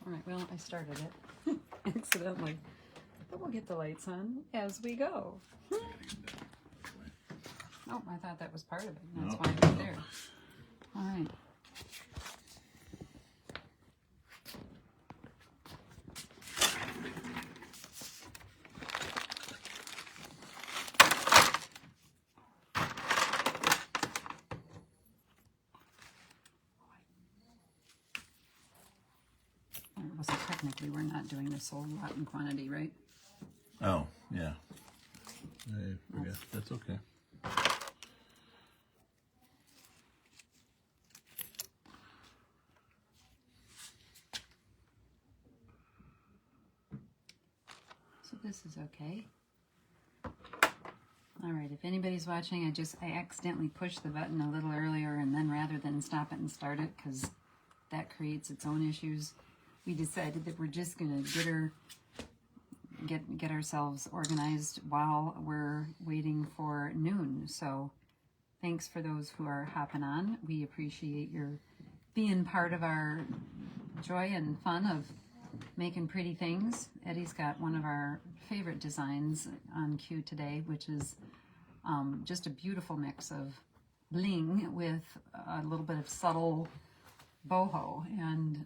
All right, well, I started it accidentally, but we'll get the lights on as we go. Oh, I thought that was part of it. That's why it's there. All right. So technically, we're not doing this whole lot in quantity, right? Oh, yeah. I forget. That's okay. So this is okay. All right, if anybody's watching, I accidentally pushed the button a little earlier, and then rather than stop it and start it, because that creates its own issues, we decided that we're just gonna get ourselves organized while we're waiting for noon. So thanks for those who are hopping on. We appreciate your being part of our joy and fun of making pretty things. Eddie's got one of our favorite designs on cue today, which is just a beautiful mix of bling with a little bit of subtle boho. And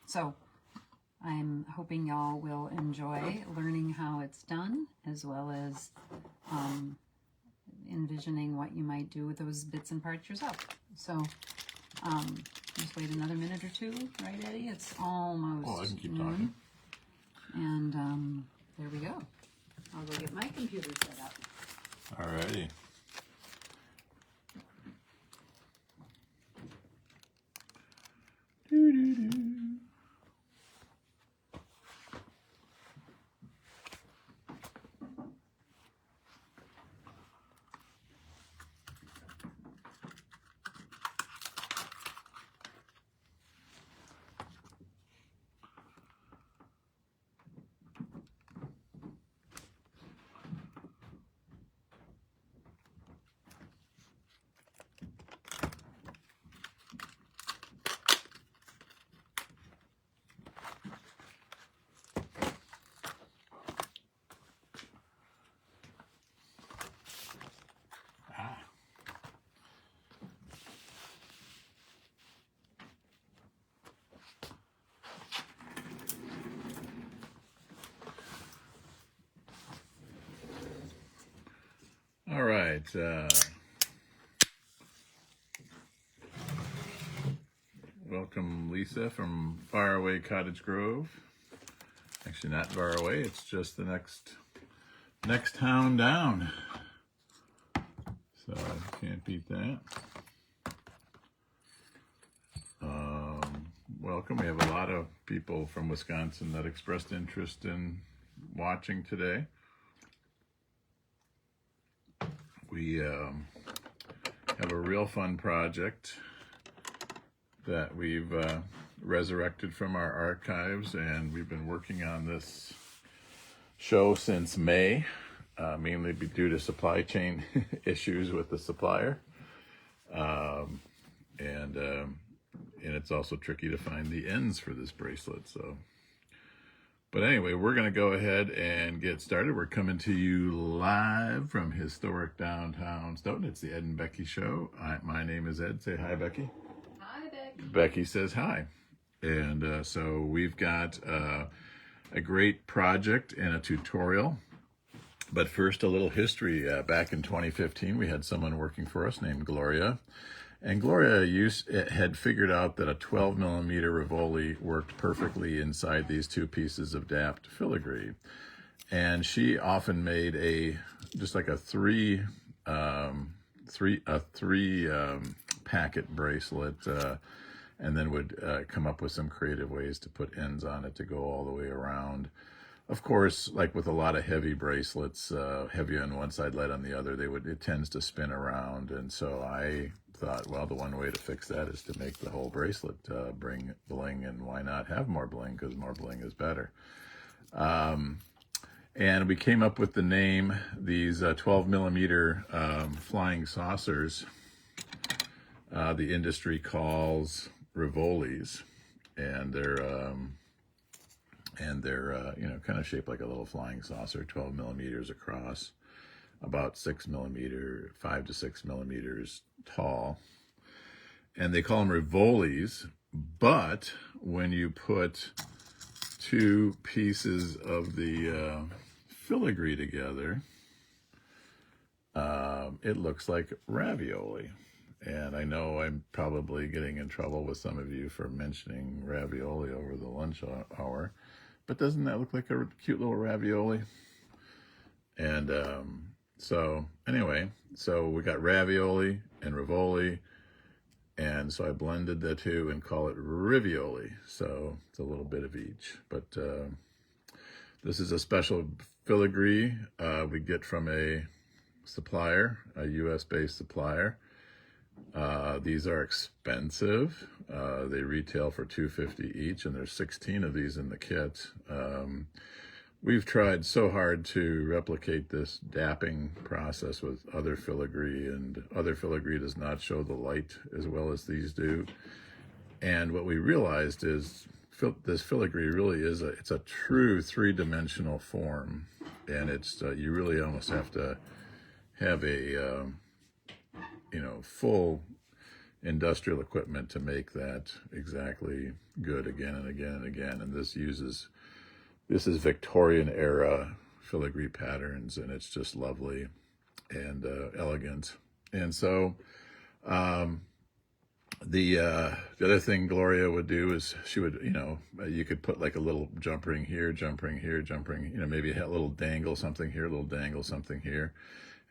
so I'm hoping y'all will enjoy learning how it's done, as well as envisioning what you might do with those bits and parts yourself. So just wait another minute or two, right, Eddie? It's almost Oh, I can keep noon. talking. And there we go. I'll go get my computer set up. Alrighty. All right. Welcome, Lisa, from faraway Cottage Grove. Actually, not far away. It's just the next town down. So can't beat that. Welcome. We have a lot of people from Wisconsin that expressed interest in watching today. We have a real fun project that we've resurrected from our archives, and we've been working on this show since May, mainly due to supply chain issues with the supplier. And it's also tricky to find the ends for this bracelet. But anyway, we're going to go ahead and get started. We're coming to you live from historic downtown Stoughton. It's the Ed and Becky Show. My name is Ed. Say hi, Becky. Hi, Becky. Becky says hi. And so we've got a great project and a tutorial. But first, a little history. Back in 2015, we had someone working for us named Gloria. And Gloria had figured out that a 12 millimeter Rivioli worked perfectly inside these two pieces of dapped filigree. And she often made just like a three packet bracelet, and then would come up with some creative ways to put ends on it to go all the way around. Of course, like with a lot of heavy bracelets, heavy on one side, light on the other, it tends to spin around. And so I thought, well, the one way to fix that is to make the whole bracelet bring bling, and why not have more bling, because more bling is better. And we came up with the name, these 12 millimeter flying saucers, the industry calls Rivolis, and they're and they're kind of shaped like a little flying saucer, 12 millimeters across, about 5 to 6 millimeters tall. And they call them Rivolis, but when you put two pieces of the filigree together, it looks like ravioli. And I know I'm probably getting in trouble with some of you for mentioning ravioli over the lunch hour, but doesn't that look like a cute little ravioli? And so anyway, so we got ravioli and Rivoli, and so I blended the two and call it Rivioli. So it's a little bit of each, but this is a special filigree we get from a supplier, a US-based supplier. These are expensive. They retail for $250 each, and there's 16 of these in the kit. We've tried so hard to replicate this dapping process with other filigree, and other filigree does not show the light as well as these do. And what we realized is this filigree really is it's a true three-dimensional form, and it's you really almost have to have a full industrial equipment to make that exactly good again and again and again. And this is Victorian era filigree patterns, and it's just lovely and elegant. And so the other thing Gloria would do is she would, you could put like a little jump ring here, jump ring here, jump ring, maybe a little dangle something here, a little dangle something here.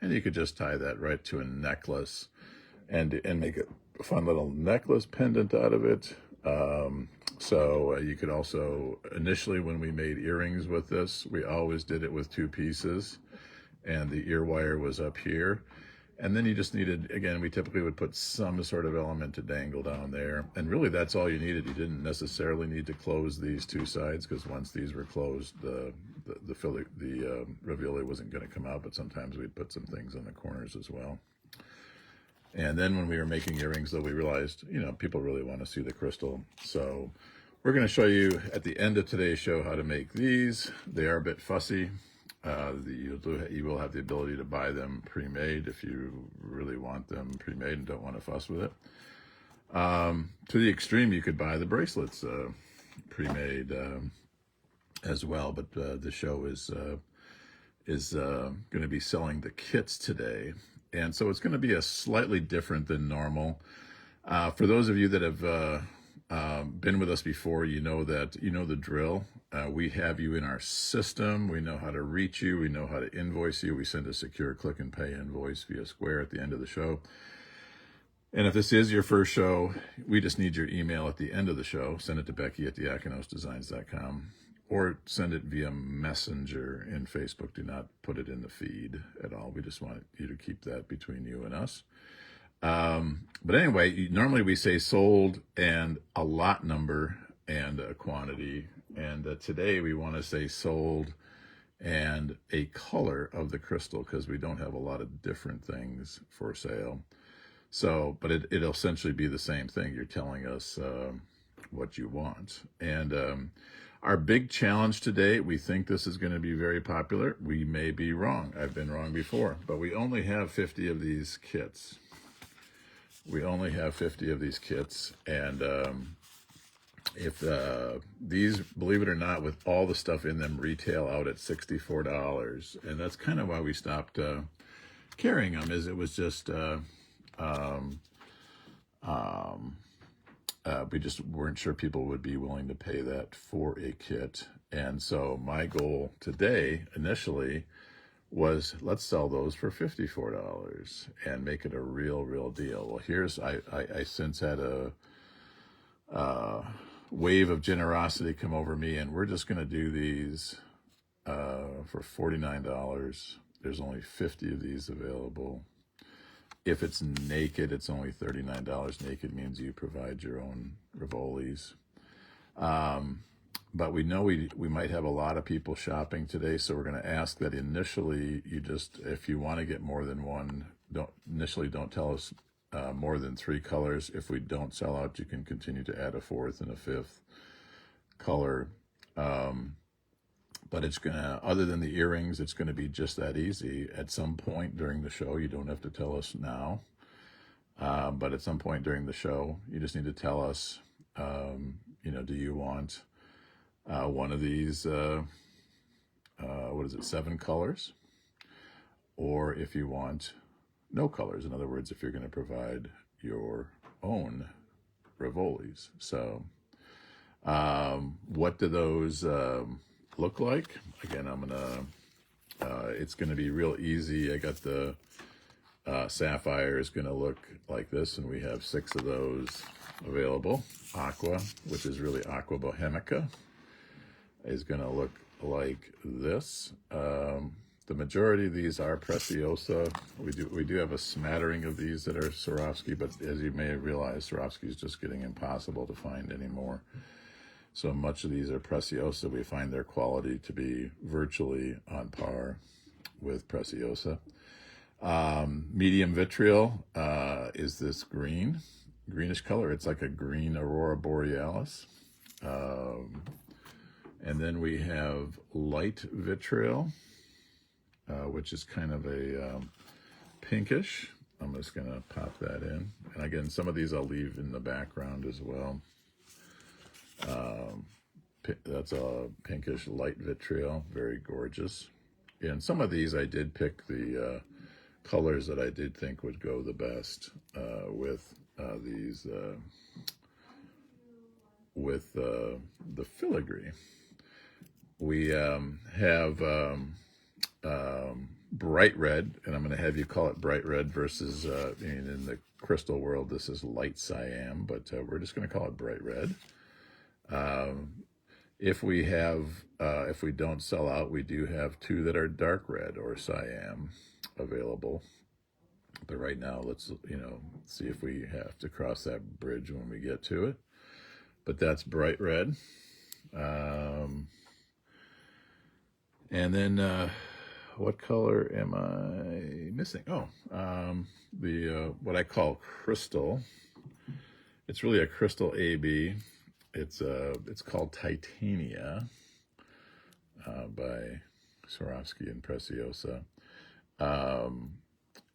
And you could just tie that right to a necklace and make a fun little necklace pendant out of it. So you could also, initially when we made earrings with this, we always did it with two pieces, and the ear wire was up here. And then you just needed, again, we typically would put some sort of element to dangle down there. And really that's all you needed. You didn't necessarily need to close these two sides, because once these were closed, the ravioli wasn't going to come out, but sometimes we'd put some things on the corners as well. And then when we were making earrings, though, we realized, people really want to see the crystal. So we're going to show you at the end of today's show how to make these. They are a bit fussy. You will have the ability to buy them pre-made if you really want them pre-made and don't want to fuss with it. To the extreme, you could buy the bracelets pre-made as well. But the show is going to be selling the kits today. And so it's going to be a slightly different than normal. For those of you that have been with us before, you know the drill. We have you in our system. We know how to reach you. We know how to invoice you. We send a secure click and pay invoice via Square at the end of the show. And if this is your first show, we just need your email at the end of the show. Send it to Becky at diakonosdesigns.com. Or send it via Messenger in Facebook. Do not put it in the feed at all. We just want you to keep that between you and us. But anyway, normally we say sold and a lot number and a quantity. And today we want to say sold and a color of the crystal, because we don't have a lot of different things for sale. So, but it'll essentially be the same thing. You're telling us what you want. And our big challenge today, we think this is going to be very popular. We may be wrong. I've been wrong before, but we only have 50 of these kits. We only have 50 of these kits. And if these, believe it or not, with all the stuff in them, retail out at $64. And that's kind of why we stopped carrying them, is it was just... we just weren't sure people would be willing to pay that for a kit. And so my goal today, initially, was let's sell those for $54 and make it a real deal. Well, I since had a wave of generosity come over me, and we're just going to do these for $49. There's only 50 of these available. If it's naked, it's only $39. Naked means you provide your own Rivolis. But we know we might have a lot of people shopping today, so we're going to ask that initially if you want to get more than one, don't tell us more than 3 colors. If we don't sell out, you can continue to add a 4th and a 5th color. But it's gonna, other than the earrings, it's gonna be just that easy. At some point during the show, you don't have to tell us now, but at some point during the show, you just need to tell us, do you want one of these, what is it, 7 colors? Or if you want no colors. In other words, if you're going to provide your own Rivolis. So what do those look like? Again, it's going to be real easy. I got the sapphire is going to look like this, and we have 6 of those available. Aqua, which is really Aqua Bohemica, is going to look like this. The majority of these are Preciosa. We do have a smattering of these that are Swarovski, but as you may have realized, Swarovski is just getting impossible to find anymore. So much of these are Preciosa. We find their quality to be virtually on par with Preciosa. Medium vitriol is this greenish color. It's like a green Aurora Borealis. And then we have light vitriol, which is kind of a pinkish. I'm just going to pop that in. And again, some of these I'll leave in the background as well. That's a pinkish light vitriol, very gorgeous. And some of these I did pick the colors that I did think would go the best with these, with the filigree. We have bright red, and I'm going to have you call it bright red versus, in the crystal world, this is light cyan, but we're just going to call it bright red. If we don't sell out, we do have 2 that are dark red or cyan available. But right now, let's, see if we have to cross that bridge when we get to it. But that's bright red. And then, what color am I missing? Oh, what I call crystal. It's really a crystal AB. It's called Titania by Swarovski and Preciosa.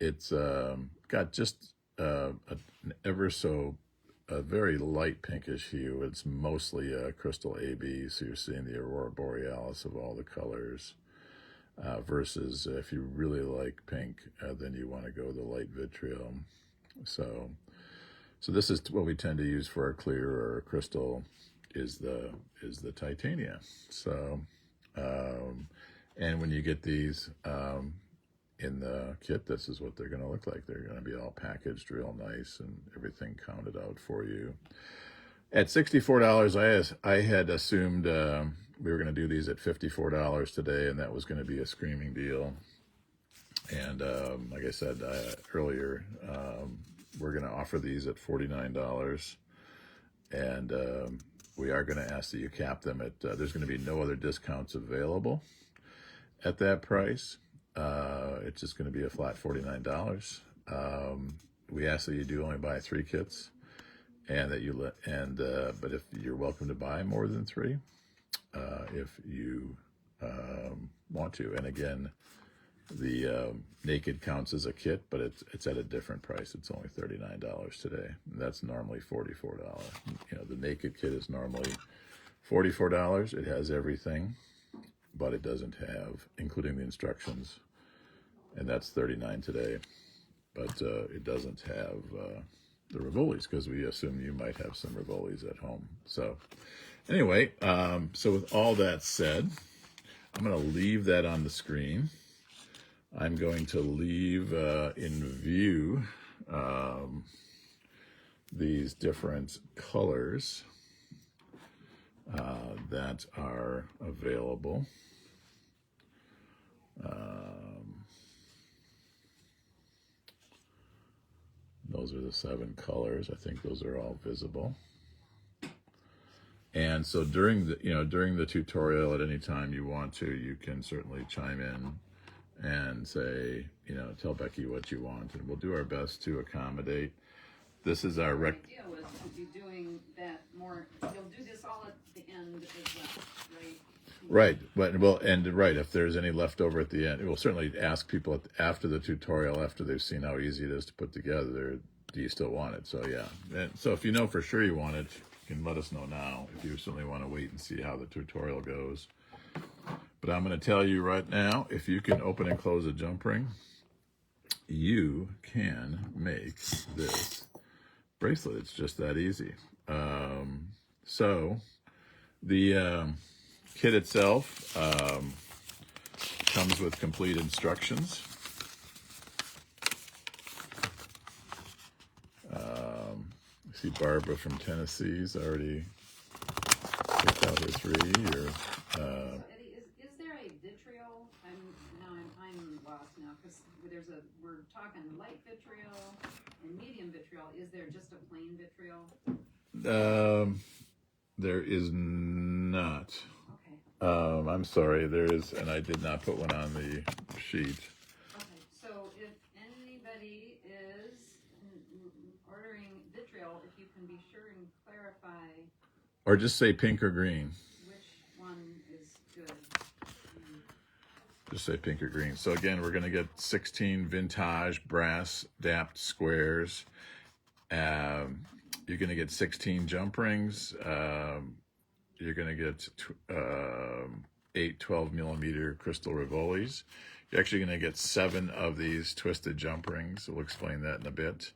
It's got just an a very light pinkish hue. It's mostly a crystal AB, so you're seeing the Aurora Borealis of all the colors. Versus if you really like pink, then you want to go the light vitriol. So this is what we tend to use for our clear or crystal is the Titania. So and when you get these in the kit, this is what they're going to look like. They're going to be all packaged real nice and everything counted out for you. At $64, I had assumed we were going to do these at $54 today, and that was going to be a screaming deal. And like I said earlier, we're going to offer these at $49. And we are going to ask that you cap them at, there's going to be no other discounts available at that price. It's just going to be a flat $49. We ask that you do only buy 3 kits, and that but if you're welcome to buy more than 3, if you want to. And again, the naked counts as a kit, but it's at a different price. It's only $39 today. And that's normally $44. The naked kit is normally $44. It has everything, but it doesn't have, including the instructions, and that's $39 today. But it doesn't have the Rivolis, because we assume you might have some Rivolis at home. So anyway, so with all that said, I'm going to leave that on the screen. I'm going to leave in view these different colors that are available. Those are the 7 colors. I think those are all visible. And so during the tutorial, at any time you want to, you can certainly chime in and say, tell Becky what you want, and we'll do our best to accommodate. This is our The idea was to be doing that more. You'll do this all at the end as well, right? Right. But well, and right, if there's any left over at the end, we'll certainly ask people after the tutorial, after they've seen how easy it is to put together, do you still want it? So yeah. And so if you know for sure you want it, you can let us know now. If you certainly want to wait and see how the tutorial goes. But I'm going to tell you right now, if you can open and close a jump ring, you can make this bracelet. It's just that easy. So the kit itself comes with complete instructions. I see Barbara from Tennessee's already picked out her 3. Or, So Eddie, is there a vitriol? I'm lost now because we're talking light vitriol and medium vitriol. Is there just a plain vitriol? there is not. Okay. I'm sorry, there is, and I did not put one on the sheet. Okay. So if anybody is ordering vitriol, if you can be sure and clarify Or just say pink or green. which one is good. Just say pink or green. So again, we're going to get 16 vintage brass dapped squares. You're going to get 16 jump rings. You're going to get 8 12 millimeter crystal Rivolis. You're actually going to get 7 of these twisted jump rings. We'll explain that in a bit.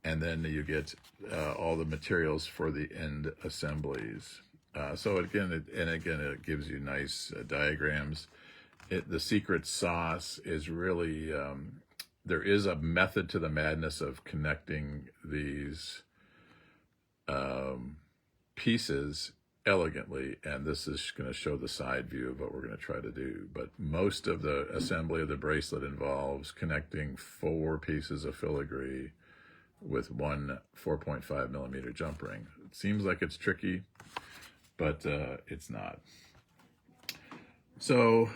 And then you get all the materials for the end assemblies. So again, it gives you nice diagrams. The secret sauce is really, there is a method to the madness of connecting these pieces elegantly, and this is going to show the side view of what we're going to try to do. But most of the assembly of the bracelet involves connecting 4 pieces of filigree with one 4.5 millimeter jump ring. It seems like it's tricky, but it's not. So,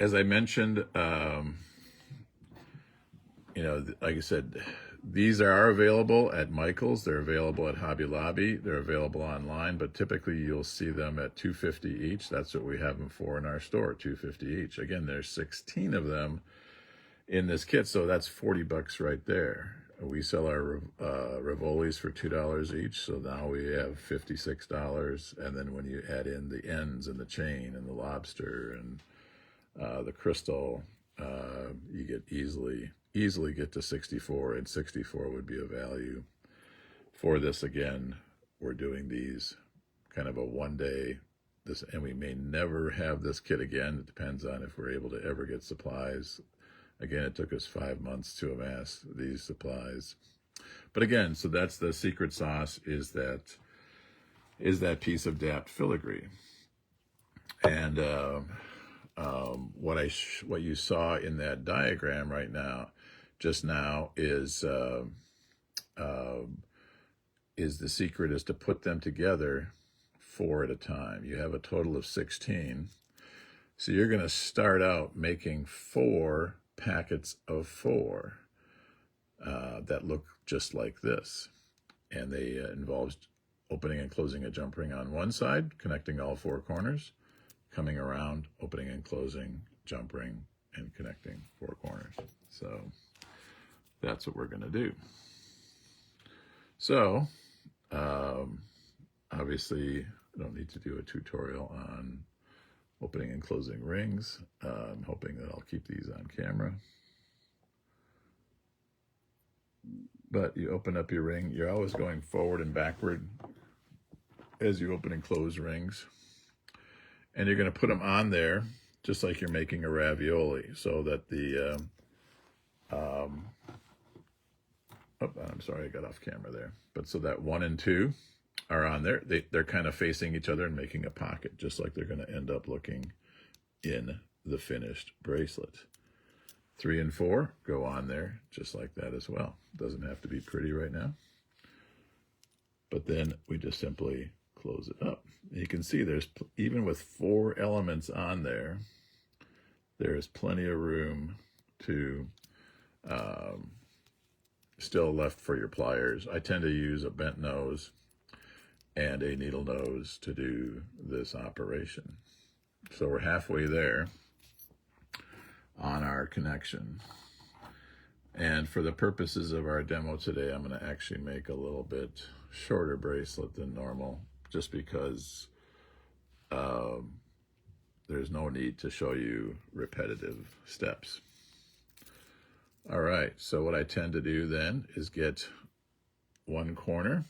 as I mentioned, like I said, these are available at Michael's. They're available at Hobby Lobby. They're available online, but typically you'll see them at $2.50 each. That's what we have them for in our store, $2.50 each. Again, there's 16 of them in this kit, so that's $40 right there. We sell our Rivolis for $2 each, so now we have $56. And then when you add in the ends and the chain and the lobster and the crystal, you get easily get to 64, and 64 would be a value for this. Again, we're doing these kind of a one-day, and we may never have this kit again. It depends on if we're able to ever get supplies. Again, it took us 5 months to amass these supplies. But again, so that's the secret sauce, is that piece of dapped filigree. And what you saw in that diagram just now is the secret is to put them together 4 at a time. You have a total of 16. So you're going to start out making 4 packets of 4 that look just like this. And they involve opening and closing a jump ring on one side, connecting all 4 corners, coming around, opening and closing, jump ring, and connecting 4 corners. So that's what we're going to do. So obviously I don't need to do a tutorial on opening and closing rings. I'm hoping that I'll keep these on camera. But you open up your ring. You're always going forward and backward as you open and close rings. And you're going to put them on there just like you're making a ravioli, so that the I'm sorry, I got off camera there. But so that 1 and 2 are on there. They're kind of facing each other and making a pocket, just like they're going to end up looking in the finished bracelet. 3 and 4 go on there just like that as well. Doesn't have to be pretty right now. But then we just simply close it up. You can see there's, even with 4 elements on there, there's plenty of room to still left for your pliers. I tend to use a bent nose and a needle nose to do this operation. So we're halfway there on our connection. And for the purposes of our demo today, I'm going to actually make a little bit shorter bracelet than normal, just because there's no need to show you repetitive steps. All right, so what I tend to do then is get one corner.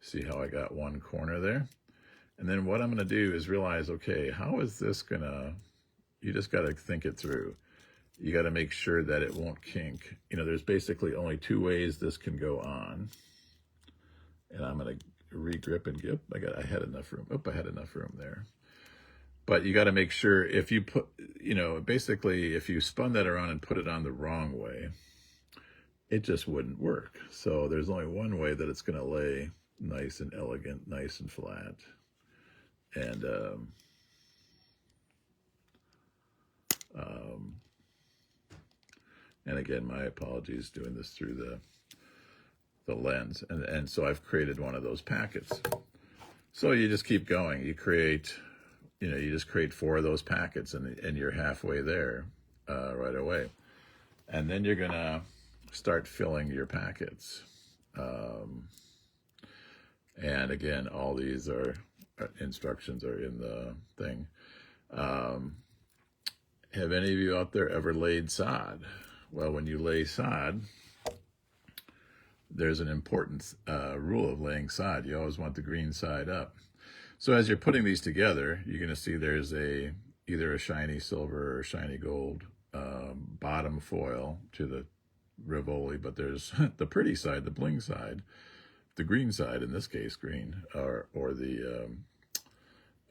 See how I got one corner there? And then what I'm going to do is realize, okay, how is this going to, you just got to think it through. You got to make sure that it won't kink. You know, there's basically only two ways this can go on. And I'm going to re-grip and grip. I had enough room. I had enough room there. But you got to make sure if you put, you know, basically if you spun that around and put it on the wrong way, it just wouldn't work. So there's only one way that it's going to lay nice and elegant, nice and flat. And again, my apologies doing this through the lens. And so I've created one of those packets. So you just keep going. You create, you know, you just create 4 of those packets and you're halfway there right away. And then you're going to start filling your packets. And again, all these instructions are in the thing. Have any of you out there ever laid sod? Well, when you lay sod, there's an important rule of laying sod. You always want the green side up. So as you're putting these together, you're going to see there's either a shiny silver or shiny gold bottom foil to the Rivioli, but there's the pretty side, the bling side, the green side, in this case green, or the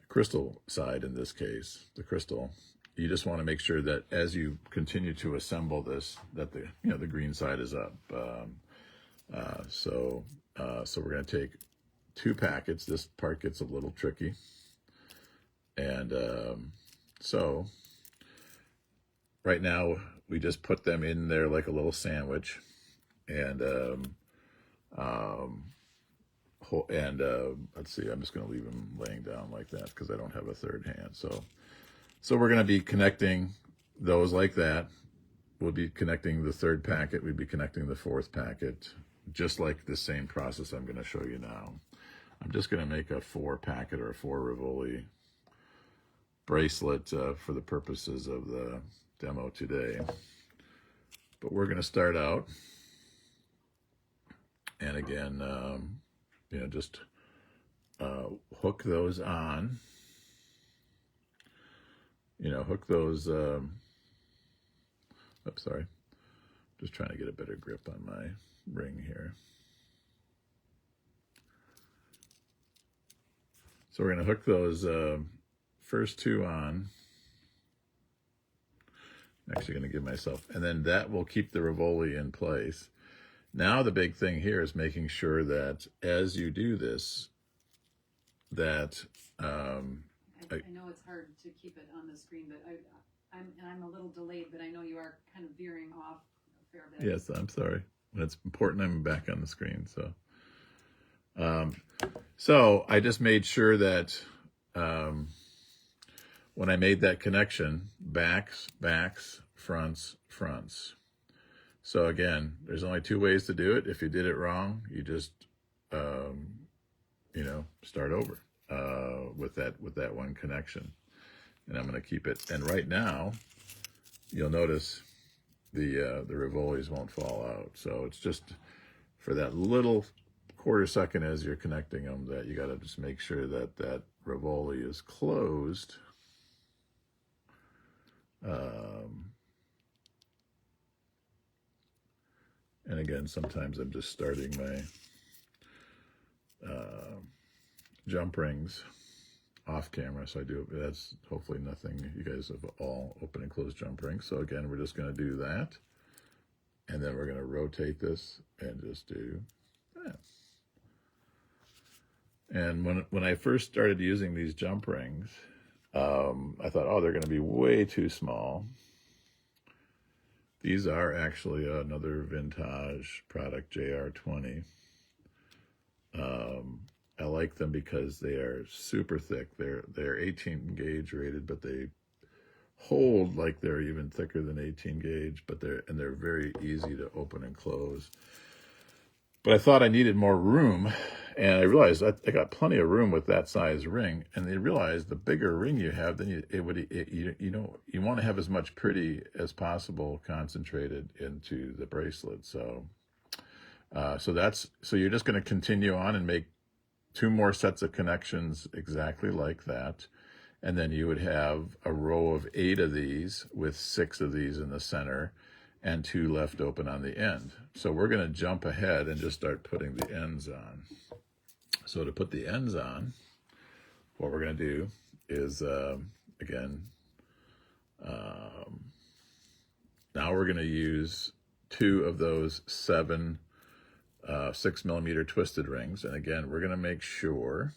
crystal side, in this case, the crystal. You just want to make sure that as you continue to assemble this, that the green side is up. So we're going to take 2 packets. This part gets a little tricky. And so right now we just put them in there like a little sandwich. And let's see, I'm just going to leave them laying down like that because I don't have a third hand. So we're going to be connecting those like that. We'll be connecting the 3rd packet. We'd be connecting the 4th packet, just like the same process I'm going to show you now. I'm just going to make a 4 packet or a 4 Rivioli bracelet for the purposes of the demo today. But we're going to start out. And again, just hook those on. Hook those, oops, sorry. Just trying to get a better grip on my ring here. So we're going to hook those first 2 on. I'm actually going to give myself, and then that will keep the Rivioli in place. Now the big thing here is making sure that as you do this, that I know it's hard to keep it on the screen, but I'm a little delayed, but I know you are kind of veering off a fair bit. Yes, I'm sorry. When it's important, I'm back on the screen. So I just made sure that when I made that connection, backs, fronts. So again, there's only 2 ways to do it. If you did it wrong, you just start over with that one connection. And I'm going to keep it. And right now, you'll notice the Rivolis won't fall out. So it's just for that little quarter second as you're connecting them that you got to just make sure that that Rivoli is closed. And again, sometimes I'm just starting my jump rings off camera, so I do. That's hopefully nothing. You guys have all open and closed jump rings. So again, we're just going to do that, and then we're going to rotate this and just do that. And when I first started using these jump rings, I thought, oh, they're going to be way too small. These are actually another vintage product, JR20. I like them because they are super thick. They're 18 gauge rated, but they hold like they're even thicker than 18 gauge, but they're very easy to open and close. But I thought I needed more room, and I realized I got plenty of room with that size ring. And they realized the bigger ring you have, then you want to have as much pretty as possible concentrated into the bracelet. So so you're just going to continue on and make 2 more sets of connections exactly like that. And then you would have a row of 8 of these with 6 of these in the center and 2 left open on the end. So we're going to jump ahead and just start putting the ends on. So to put the ends on, what we're going to do is, again, now we're going to use 2 of those 7 6mm twisted rings. And again, we're going to make sure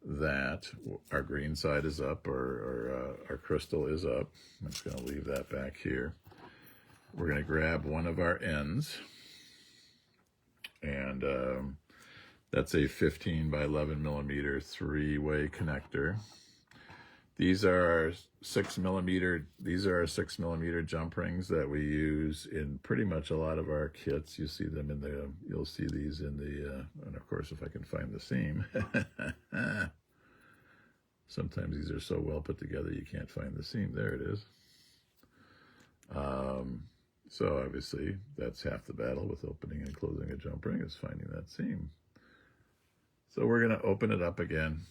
that our green side is up, or our crystal is up. I'm just going to leave that back here. We're going to grab one of our ends, and that's a 15 by 11 millimeter 3-way connector. These are our 6mm jump rings that we use in pretty much a lot of our kits. You see them you'll see these in the, and of course, if I can find the seam. Sometimes these are so well put together you can't find the seam. There it is. So obviously that's half the battle with opening and closing a jump ring, is finding that seam. So we're going to open it up again.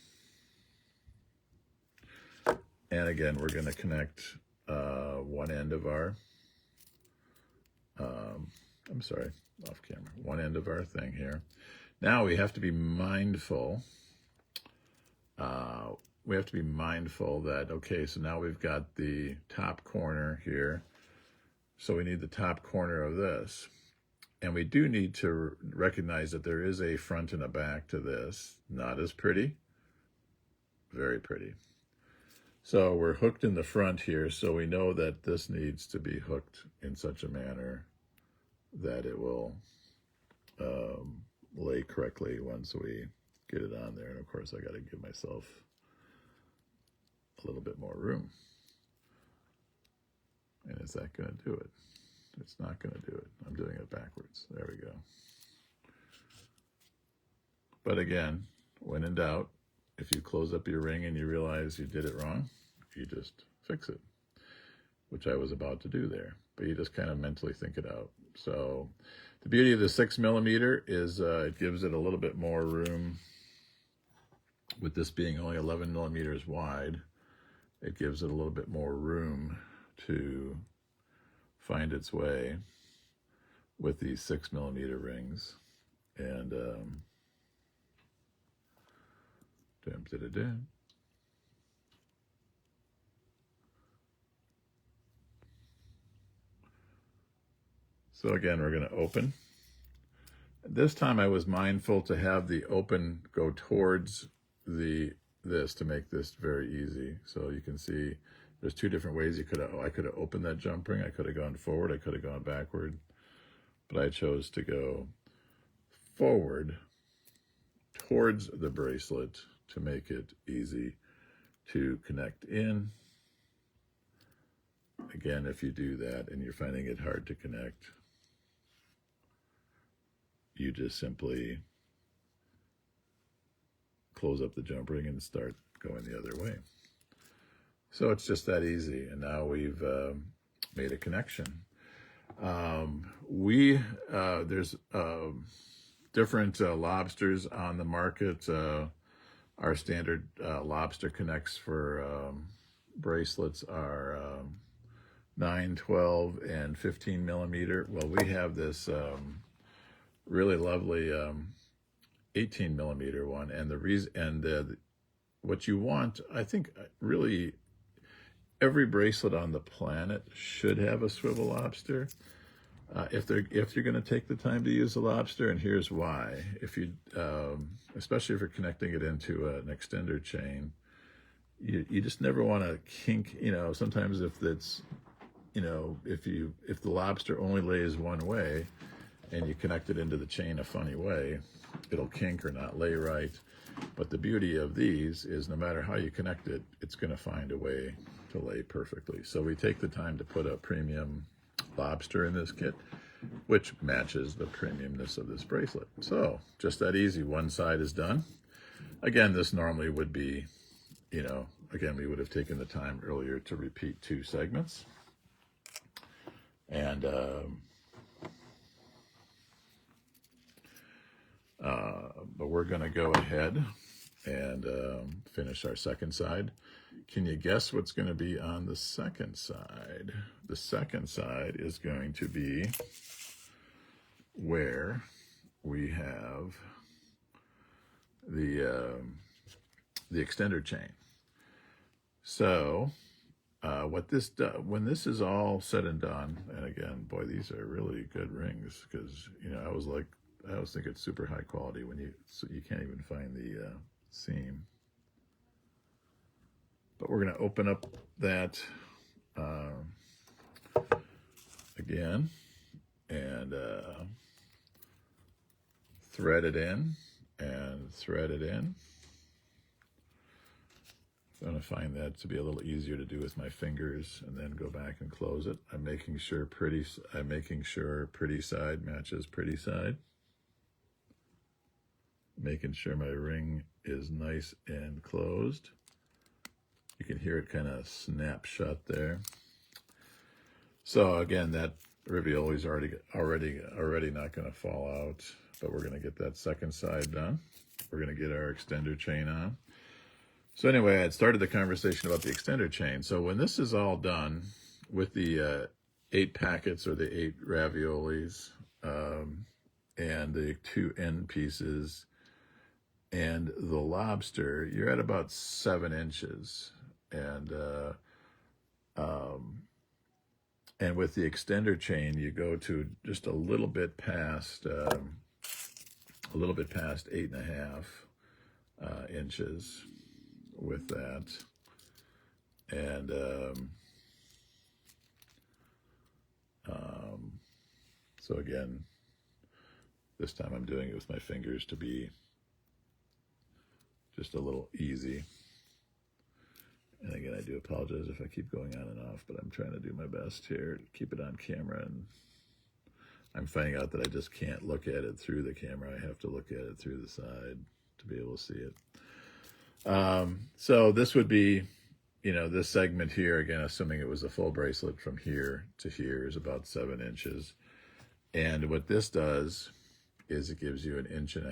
And again, we're going to connect one end of our, off camera, one end of our thing here. Now we have to be mindful. That, okay, so now we've got the top corner here. So we need the top corner of this. And we do need to recognize that there is a front and a back to this. Not as pretty, very pretty. So we're hooked in the front here, so we know that this needs to be hooked in such a manner that it will lay correctly once we get it on there. And of course, I got to give myself a little bit more room. And is that going to do it? It's not going to do it. I'm doing it backwards. There we go. But again, when in doubt, if you close up your ring and you realize you did it wrong, you just fix it, which I was about to do there. But you just kind of mentally think it out. So the beauty of the 6mm is it gives it a little bit more room. With this being only 11 millimeters wide, it gives it a little bit more room to find its way with these 6mm rings. And so again, we're going to open. This time I was mindful to have the open go towards this to make this very easy. So you can see there's 2 different ways I could have opened that jump ring. I could have gone forward, I could have gone backward, but I chose to go forward towards the bracelet to make it easy to connect in. Again, if you do that and you're finding it hard to connect, you just simply close up the jump ring and start going the other way. So it's just that easy. And now we've made a connection. There's different lobsters on the market. Our standard lobster connects for bracelets are 9, 12, and 15mm. Well, we have this really lovely 18mm one, and what you want, I think, really every bracelet on the planet should have a swivel lobster. If you're going to take the time to use a lobster, and here's why. If you, especially if you're connecting it into an extender chain, you just never want to kink. Sometimes if the lobster only lays one way, and you connect it into the chain a funny way, it'll kink or not lay right. But the beauty of these is no matter how you connect it, it's going to find a way to lay perfectly. So we take the time to put a premium lobster in this kit, which matches the premiumness of this bracelet. So just that easy. One side is done. Again, this normally would be, you know, again, we would have taken the time earlier to repeat 2 segments. And but we're going to go ahead and finish our second side. Can you guess what's going to be on the second side? The second side is going to be where we have the extender chain. So what this does, when this is all said and done, and again, boy, these are really good rings, because, you know, I always think it's super high quality when you can't even find the seam. But we're going to open up that again and thread it in and thread it in. I'm going to find that to be a little easier to do with my fingers, and then go back and close it. I'm making sure pretty side matches pretty side. Making sure my ring is nice and closed. You can hear it kind of snap shut there. So again, that Rivioli is already not going to fall out, but we're going to get that second side done. We're going to get our extender chain on. So anyway, I had started the conversation about the extender chain. So when this is all done with the 8 packets or the 8 raviolis and the 2 end pieces and the lobster, you're at about 7 inches. And with the extender chain, you go to just a little bit past 8.5 inches with that. And so again, this time I'm doing it with my fingers to be just a little easy. And again, I do apologize if I keep going on and off, but I'm trying to do my best here to keep it on camera. And I'm finding out that I just can't look at it through the camera. I have to look at it through the side to be able to see it. So this would be, you know, this segment here, again, assuming it was a full bracelet from here to here, is about 7 inches. And what this does is it gives you 1.5 inches,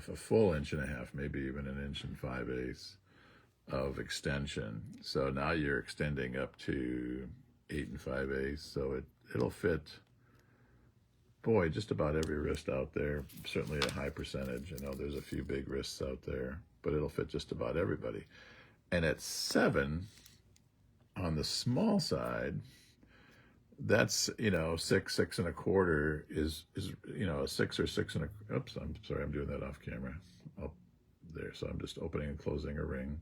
a full 1.5 inches, maybe even 1 5/8 inches of extension. So now you're extending up to 8 5/8. So it'll fit, boy, just about every wrist out there. Certainly a high percentage. I know there's a few big wrists out there, but it'll fit just about everybody. And at 7 on the small side, that's, you know, 6, 6 1/4 is, you know, a 6 or 6 1/4. Oops, I'm sorry, I'm doing that off camera. Up there. So I'm just opening and closing a ring.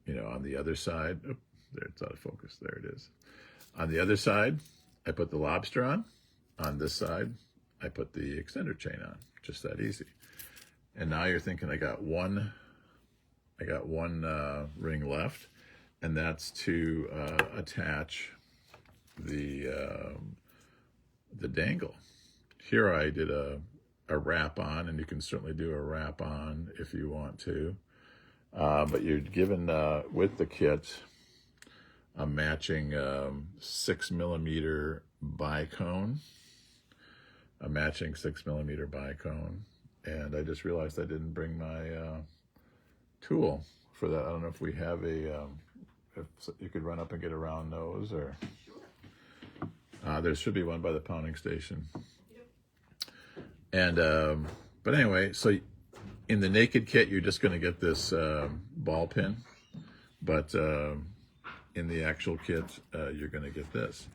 You know, on the other side, there, it's out of focus. There it is. On the other side, I put the lobster on. On this side, I put the extender chain on. Just that easy. And now you're thinking, I got one ring left, and that's to attach the dangle. Here I did a wrap on, and you can certainly do a wrap on if you want to. But you're given, with the kit, a matching 6mm bicone, and I just realized I didn't bring my tool for that. I don't know if we have if you could run up and get a round nose, or there should be one by the pounding station. And but anyway, so in the naked kit, you're just going to get this ball pin, but in the actual kit, you're going to get this.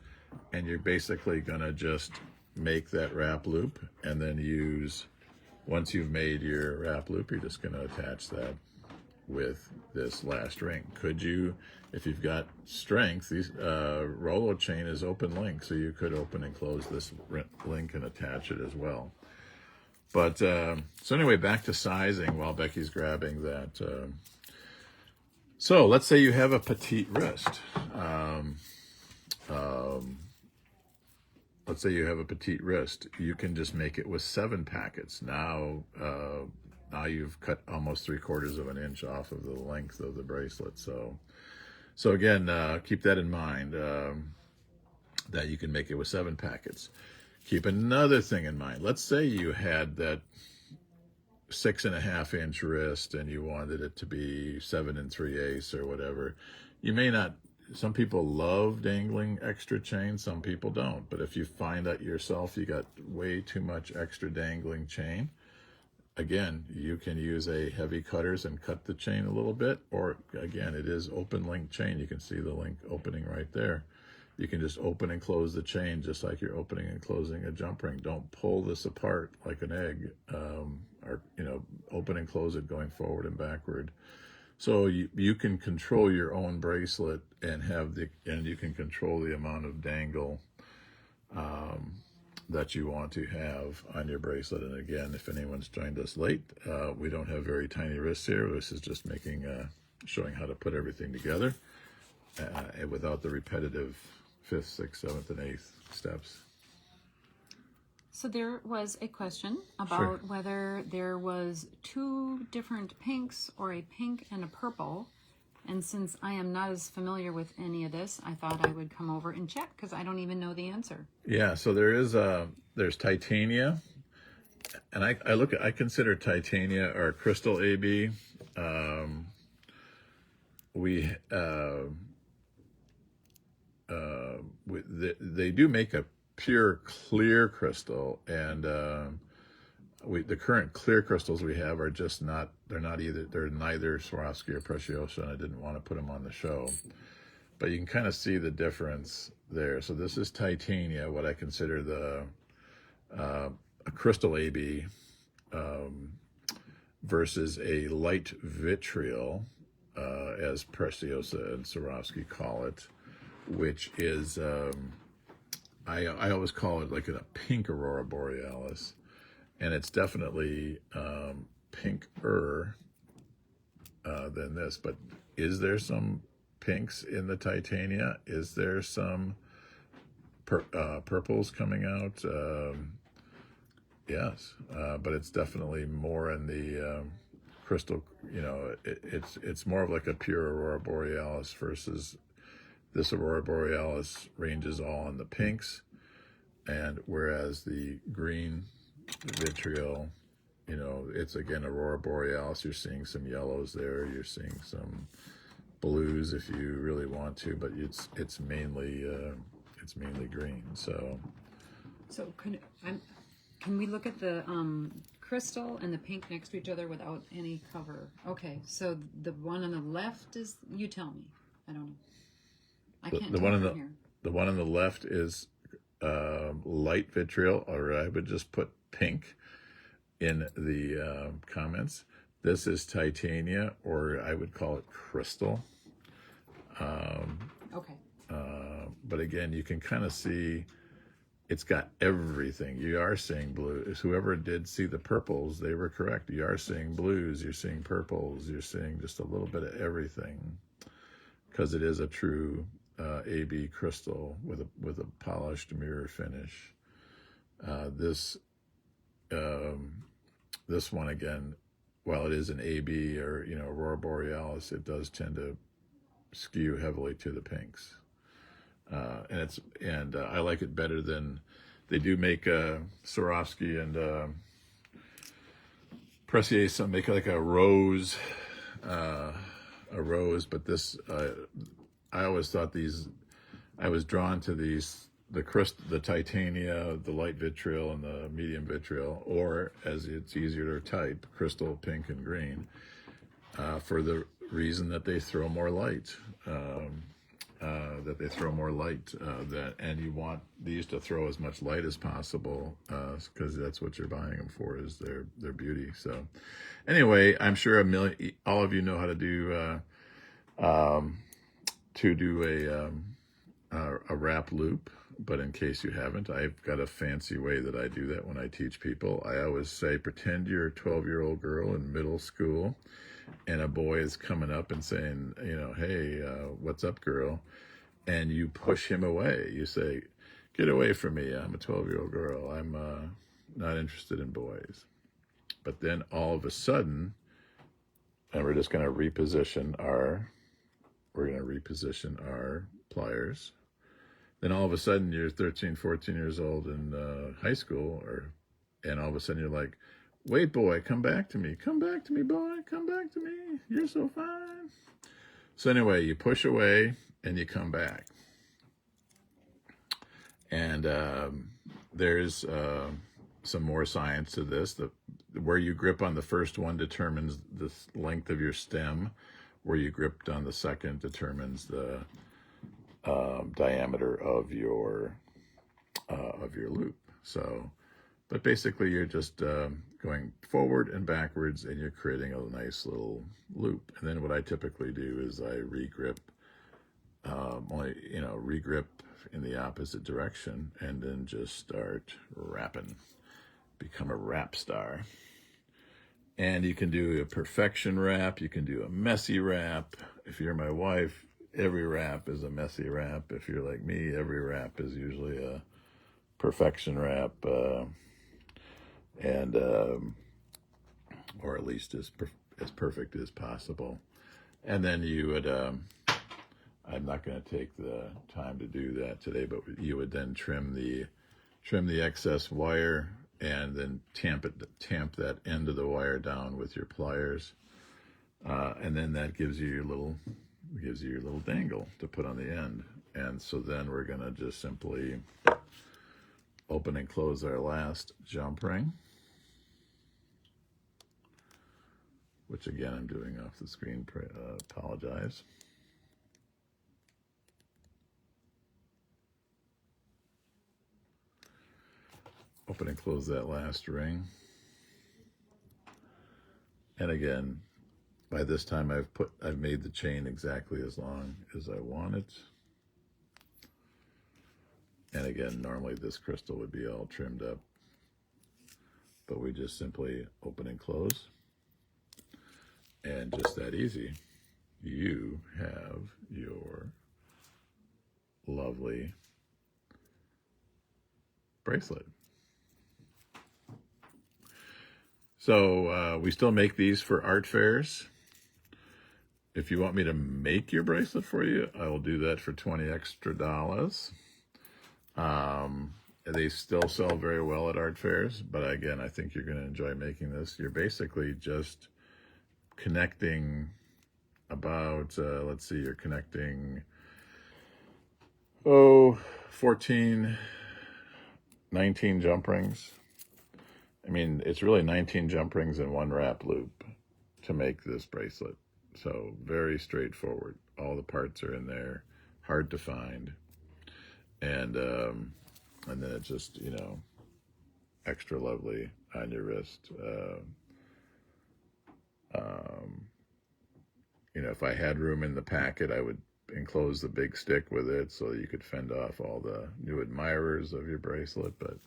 And you're basically going to just make that wrap loop, and then once you've made your wrap loop, you're just going to attach that with this last ring. Could you, if you've got strength, these Rolo chain is open link, so you could open and close this link and attach it as well. But so anyway, back to sizing while Becky's grabbing that. So let's say you have a petite wrist. Let's say you have a petite wrist. You can just make it with 7 packets. Now you've cut almost 3/4 of an inch off of the length of the bracelet. So again, keep that in mind, that you can make it with 7 packets. Keep another thing in mind. Let's say you had that 6.5 inch wrist and you wanted it to be 7 3/8 or whatever. You may not. Some people love dangling extra chain, some people don't. But if you find that yourself you got way too much extra dangling chain, again, you can use a heavy cutters and cut the chain a little bit, or again, it is open link chain. You can see the link opening right there. You can just open and close the chain just like you're opening and closing a jump ring. Don't pull this apart like an egg, or open and close it going forward and backward. So you can control your own bracelet and you can control the amount of dangle that you want to have on your bracelet. And again, if anyone's joined us late, we don't have very tiny wrists here. This is just showing how to put everything together without the repetitive 5th, 6th, 7th, and 8th steps. So there was a question about whether there was 2 different pinks or a pink and a purple. And since I am not as familiar with any of this, I thought I would come over and check because I don't even know the answer. Yeah, so there's Titania, and I consider Titania our crystal AB. They do make a pure clear crystal, and the current clear crystals we have are just not. They're neither Swarovski or Preciosa, and I didn't want to put them on the show. But you can kind of see the difference there. So this is Titania, what I consider a crystal AB, versus a light vitriol, as Preciosa and Swarovski call it, which is I always call it like a pink aurora borealis, and it's definitely pinker than this. But is there some pinks in the Titania? Is there some purples coming out? Yes, but it's definitely more in the crystal. It's more of like a pure aurora borealis versus this aurora borealis ranges all in the pinks, and whereas the green vitriol, it's again aurora borealis. You're seeing some yellows there. You're seeing some blues if you really want to, but it's mainly green. So can we look at the crystal and the pink next to each other without any cover? Okay, so the one on the left is, you tell me. I don't know. I can't tell from here. The one on the left is light vitriol, or I would just put pink in the comments. This is Titania, or I would call it crystal. Okay. But again, you can kind of see it's got everything. You are seeing blues. Whoever did see the purples, they were correct. You are seeing blues, you're seeing purples, you're seeing just a little bit of everything, because it is a true AB crystal with a polished mirror finish. This one, again, while it is an AB or aurora borealis, it does tend to skew heavily to the pinks, and I like it better than they do make. Swarovski and Preciosa make like a rose, but this I always thought I was drawn to the Titania, the light vitriol, and the medium vitriol, or as it's easier to type, crystal, pink, and green, for the reason that they throw more light. that they throw more light, and you want these to throw as much light as possible, because that's what you're buying them for, is their beauty. So anyway, I'm sure all of you know how to do a wrap loop, but in case you haven't, I've got a fancy way that I do that when I teach people. I always say, pretend you're a 12-year-old girl in middle school, and a boy is coming up and saying, hey, what's up, girl? And you push him away. You say, get away from me. I'm a 12-year-old girl. I'm not interested in boys. But then all of a sudden, and we're just going to reposition our pliers. Then all of a sudden you're 13, 14 years old in high school, and all of a sudden you're like, wait, boy, come back to me. Come back to me, boy. Come back to me. You're so fine. So anyway, you push away and you come back. And there's some more science to this. Where you grip on the first one determines the length of your stem. Where you gripped on the second determines the diameter of your loop. So, but basically you're just going forward and backwards, and you're creating a nice little loop. And then what I typically do is I regrip, regrip in the opposite direction, and then just start wrapping. Become a wrap star. And you can do a perfection wrap. You can do a messy wrap. If you're my wife, every wrap is a messy wrap. If you're like me, every wrap is usually a perfection wrap, or at least as perfect as possible. And then you would, I'm not going to take the time to do that today, but you would then trim the excess wire, and then tamp that end of the wire down with your pliers, and then that gives you your little dangle to put on the end. And so then we're going to just simply open and close our last jump ring, which again I'm doing off the screen. Apologize. Open and close that last ring. And again, by this time I've made the chain exactly as long as I want it. And again, normally this crystal would be all trimmed up, but we just simply open and close. And just that easy, you have your lovely bracelet. So we still make these for art fairs. If you want me to make your bracelet for you, I will do that for $20 extra. They still sell very well at art fairs, but again, I think you're going to enjoy making this. You're basically just connecting about, let's see, you're connecting, 14, 19 jump rings. I mean, it's really 19 jump rings and one wrap loop to make this bracelet. So very straightforward. All the parts are in there, hard to find. And then it's just, extra lovely on your wrist. If I had room in the packet, I would enclose the big stick with it so you could fend off all the new admirers of your bracelet. But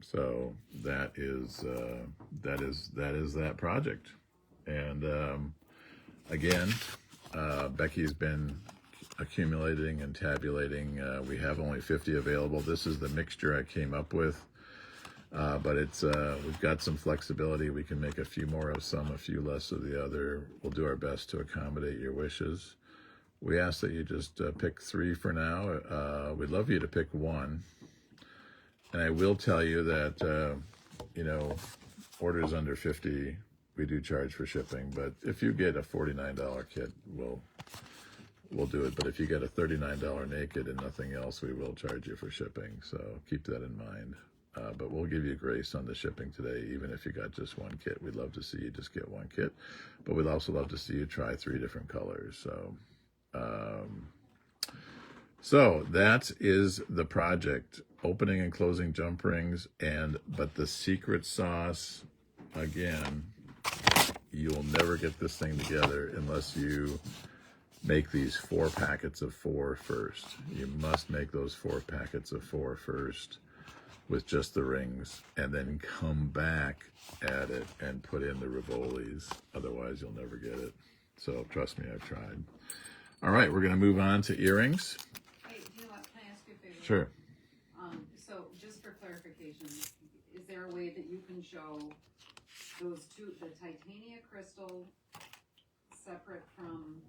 so that is that project. And again, Becky's been accumulating and tabulating. We have only 50 available. This is the mixture I came up with, but it's we've got some flexibility. We can make a few more of some, a few less of the other. We'll do our best to accommodate your wishes. We ask that you just pick 3 for now. We'd love you to pick 1. And I will tell you that, orders under 50, we do charge for shipping. But if you get a $49 kit, we'll do it. But if you get a $39 naked and nothing else, we will charge you for shipping. So keep that in mind. But we'll give you grace on the shipping today, even if you got just one kit. We'd love to see you just get one kit, but we'd also love to see you try 3 different colors. So that is the project: opening and closing jump rings. But the secret sauce, again, you'll never get this thing together unless you make these 4 packets of 4 first. You must make those 4 packets of 4 first with just the rings, and then come back at it and put in the Rivolis. Otherwise, you'll never get it. So trust me, I've tried. All right, we're going to move on to earrings. Hey, you know what? Can I ask you a favor? Sure. So just for clarification, is there a way that you can show those 2, the titania crystal, separate from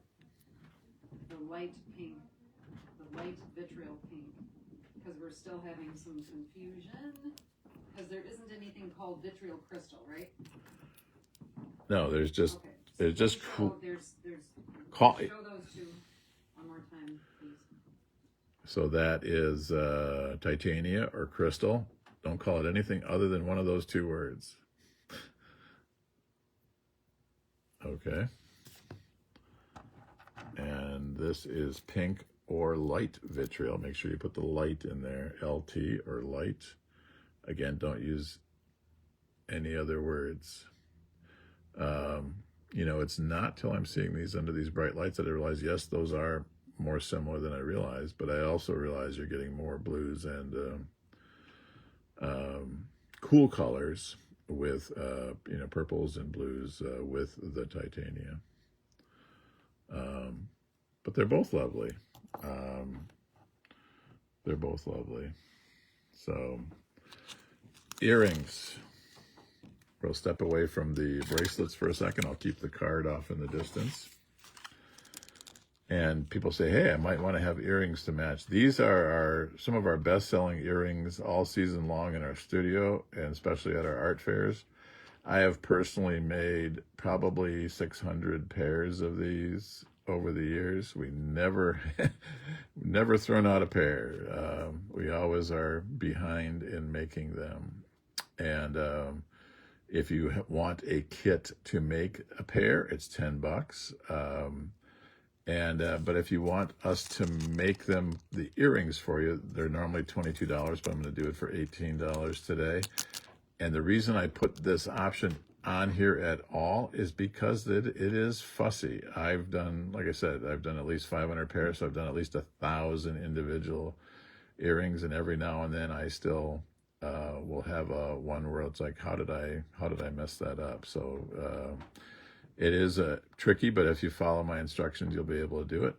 the light pink, the light vitriol pink? Because we're still having some confusion, because there isn't anything called vitriol crystal, right? No, there's just Okay. there's just So there's call. show those 2 one more time, please. So that is titania or crystal. Don't call it anything other than one of those 2 words. Okay. And this is pink or light vitriol. Make sure you put the light in there, LT or light. Again, don't use any other words. You know, it's not till I'm seeing these under these bright lights that I realize, yes, those are more similar than I realized, but I also realize you're getting more blues and cool colors with, you know, purples and blues with the titania. But they're both lovely. They're both lovely. So, earrings. We'll step away from the bracelets for a second. I'll keep the card off in the distance. And people say, hey, I might want to have earrings to match. These are some of our best-selling earrings all season long in our studio, and especially at our art fairs. I have personally made probably 600 pairs of these over the years. We never thrown out a pair. We always are behind in making them. And if you want a kit to make a pair, it's $10. But if you want us to make them, the earrings for you, they're normally $22, but I'm going to do it for $18 today. And the reason I put this option on here at all is because it is fussy. I've done, like I said, I've done at least 500 pairs, so I've done at least 1,000 individual earrings, and every now and then I still will have one where it's like, how did I mess that up? So it is tricky, but if you follow my instructions, you'll be able to do it.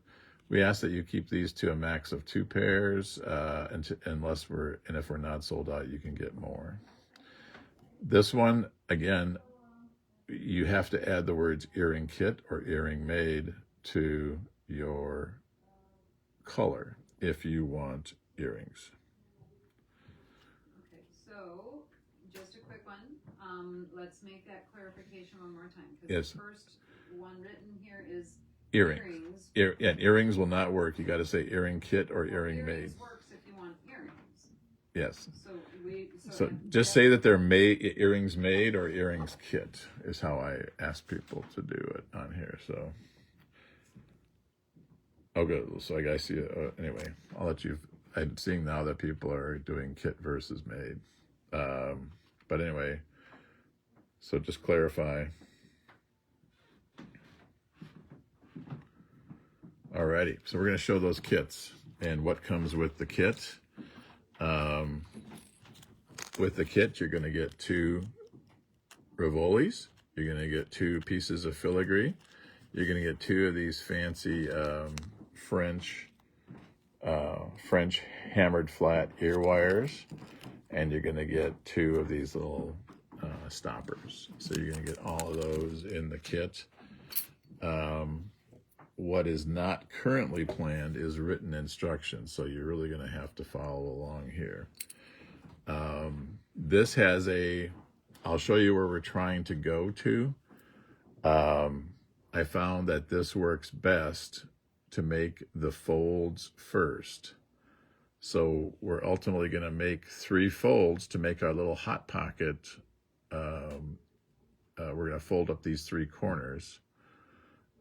We ask that you keep these to a max of 2 pairs, and if we're not sold out, you can get more. This one, again, you have to add the words earring kit or earring made to your color if you want earrings. Okay, so just a quick one. Let's make that clarification one more time. Yes. The first one written here is earrings. Earrings will not work. You got to say earring kit or earring made. Earrings works if you want earrings. Yes. So just say that they're earrings made or earrings kit is how I ask people to do it on here. So, oh, good. So I guess see. Anyway, I'll let you. I'm seeing now that people are doing kit versus made. But anyway, so just clarify. Alrighty, so we're going to show those kits and what comes with the kit. With the kit, you're going to get 2 Rivolis. You're going to get 2 pieces of filigree. You're going to get 2 of these fancy French hammered flat ear wires, and you're going to get 2 of these little stoppers. So you're going to get all of those in the kit. What is not currently planned is written instructions, so you're really going to have to follow along here. This has I'll show you where we're trying to go to. I found that this works best to make the folds first. So we're ultimately going to make 3 folds to make our little hot pocket. We're going to fold up these 3 corners,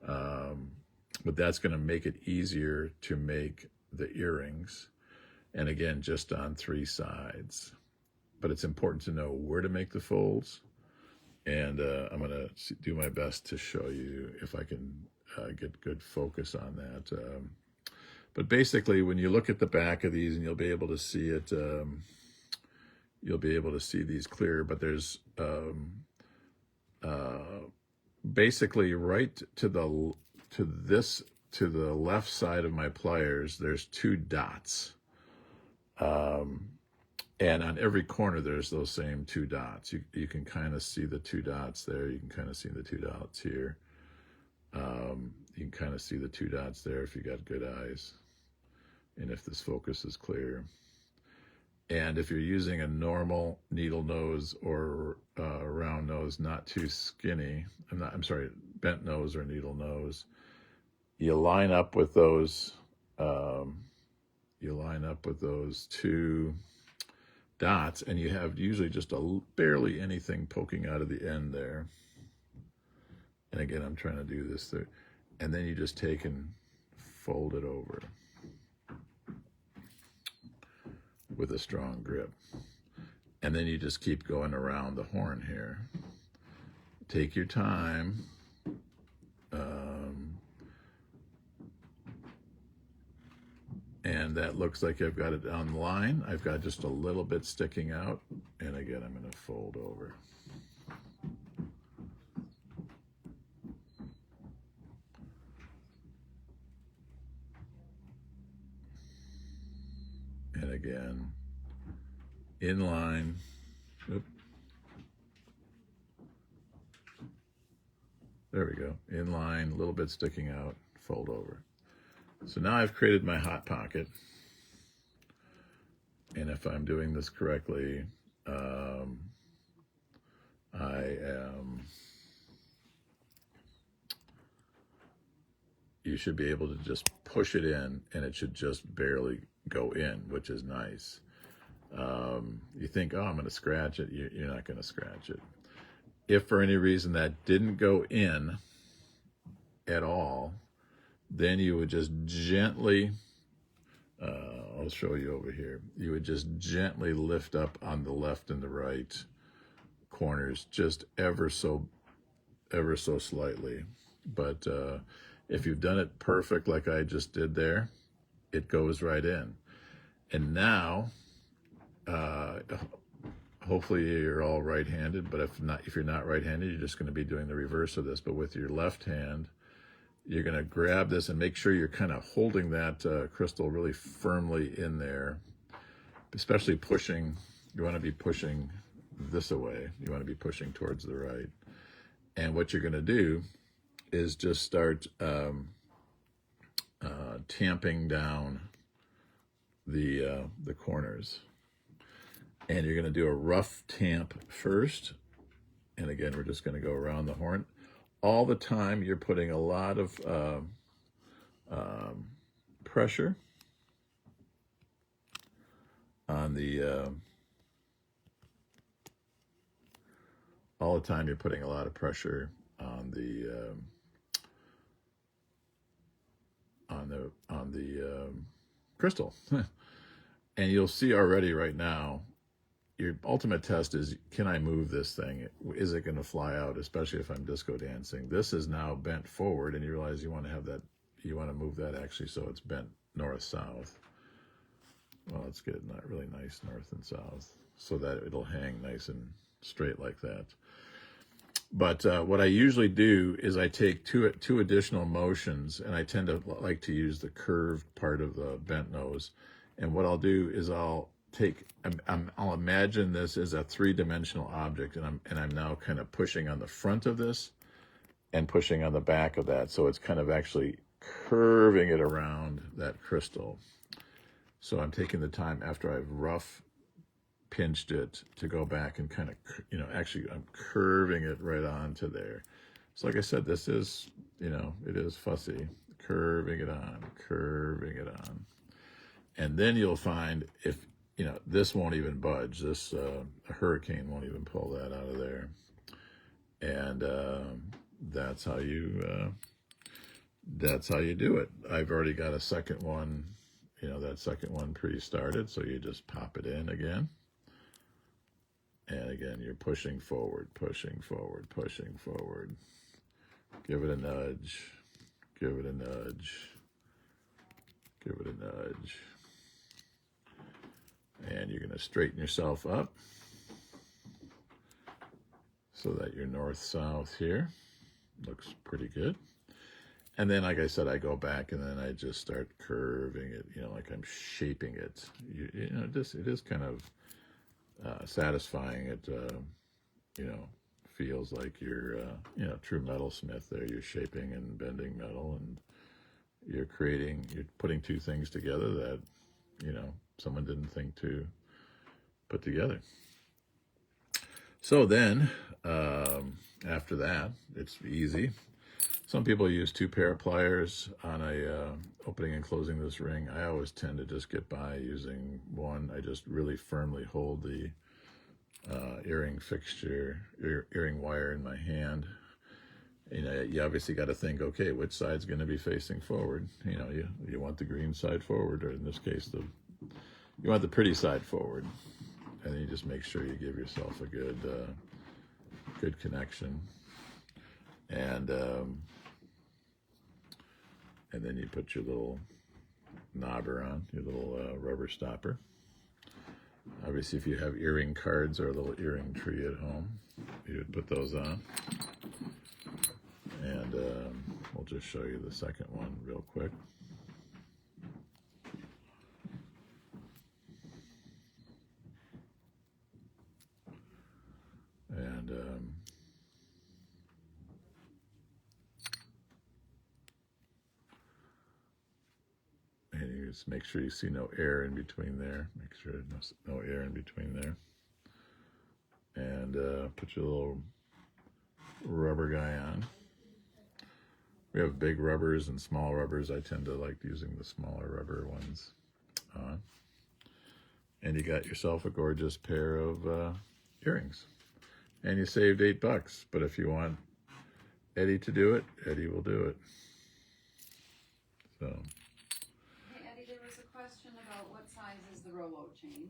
but that's going to make it easier to make the earrings. And again, just on 3 sides. But it's important to know where to make the folds. And I'm going to do my best to show you if I can get good focus on that. But basically, when you look at the back of these, and you'll be able to see it, you'll be able to see these clear. But there's basically right to the left side of my pliers, there's 2 dots. And on every corner, there's those same 2 dots. You can kind of see the 2 dots there. You can kind of see the 2 dots here. You can kind of see the 2 dots there if you got good eyes, and if this focus is clear. And if you're using a normal needle nose or a round nose, not too skinny, bent nose or needle nose, you line up with those. You line up with those 2 dots, and you have usually just barely anything poking out of the end there. And again, I'm trying to do this there. And then you just take and fold it over with a strong grip. And then you just keep going around the horn here. Take your time. And that looks like I've got it on line. I've got just a little bit sticking out. And again, I'm going to fold over. And again, in line. Oop. There we go. In line, a little bit sticking out, fold over. So now I've created my hot pocket. And if I'm doing this correctly, you should be able to just push it in, and it should just barely go in, which is nice. You think, oh, I'm going to scratch it. You're not going to scratch it. If for any reason that didn't go in at all, then you would just gently, I'll show you over here, you would just gently lift up on the left and the right corners, just ever so slightly. But if you've done it perfect like I just did there, it goes right in. And now, hopefully you're all right-handed, but if you're not right-handed, you're just going to be doing the reverse of this. But with your left hand, you're going to grab this and make sure you're kind of holding that crystal really firmly in there, especially pushing. You want to be pushing this away. You want to be pushing towards the right. And what you're going to do is just start tamping down the corners. And you're going to do a rough tamp first. And again, we're just going to go around the horn. All the time, you're putting a lot of pressure on the, all the time you're putting a lot of pressure on the crystal. And you'll see already right now, your ultimate test is, can I move this thing? Is it going to fly out, especially if I'm disco dancing? This is now bent forward, and you realize you want to have that, you want to move that actually so it's bent north-south. Well, let's get it not really nice north and south so that it'll hang nice and straight like that. But what I usually do is I take two additional motions, and I tend to like to use the curved part of the bent nose. And what I'll do is I'll imagine this as a 3-dimensional object, and I'm now kind of pushing on the front of this and pushing on the back of that. So it's kind of actually curving it around that crystal. So I'm taking the time after I've rough pinched it to go back and kind of, actually I'm curving it right onto there. So like I said, this is, it is fussy. Curving it on, curving it on. And then you'll find if, this won't even budge. This, a hurricane won't even pull that out of there. And that's how you do it. I've already got a second one, that second one pre-started. So you just pop it in again. And again, you're pushing forward, pushing forward, pushing forward. Give it a nudge. Give it a nudge. Give it a nudge. And you're going to straighten yourself up so that you're north-south here. Looks pretty good. And then, like I said, I go back and then I just start curving it, like I'm shaping it. It is kind of satisfying. It, feels like you're, true metalsmith there. You're shaping and bending metal, and you're putting two things together that, someone didn't think to put together. So then, after that, it's easy. Some people use 2 pair of pliers on a opening and closing this ring. I always tend to just get by using one. I just really firmly hold the earring fixture, earring wire in my hand. You obviously got to think, okay, which side's going to be facing forward? You want the green side forward, or in this case, you want the pretty side forward. And then you just make sure you give yourself a good connection. And then you put your little knobber on, your little rubber stopper. Obviously, if you have earring cards or a little earring tree at home, you would put those on. And we'll just show you the second one real quick. And you just make sure you see no air in between there. Make sure there's no air in between there. And put your little rubber guy on. We have big rubbers and small rubbers. I tend to like using the smaller rubber ones on. And you got yourself a gorgeous pair of earrings. And you saved $8. But if you want Eddie to do it, Eddie will do it. So. Hey, Eddie, there was a question about what size is the Rolo chain?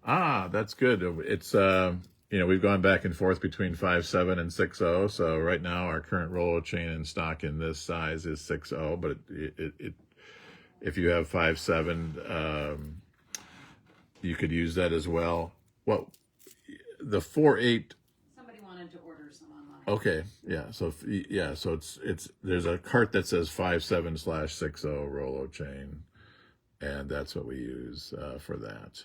Ah, that's good. It's, we've gone back and forth between 5.7 and 6.0. So right now our current Rolo chain in stock in this size is 6.0. But if you have 5.7, you could use that as well. Well, the 4.8. Somebody wanted to order some online. Okay, yeah. So it's there's a cart that says 5.7/6.0 Rolo chain, and that's what we use for that.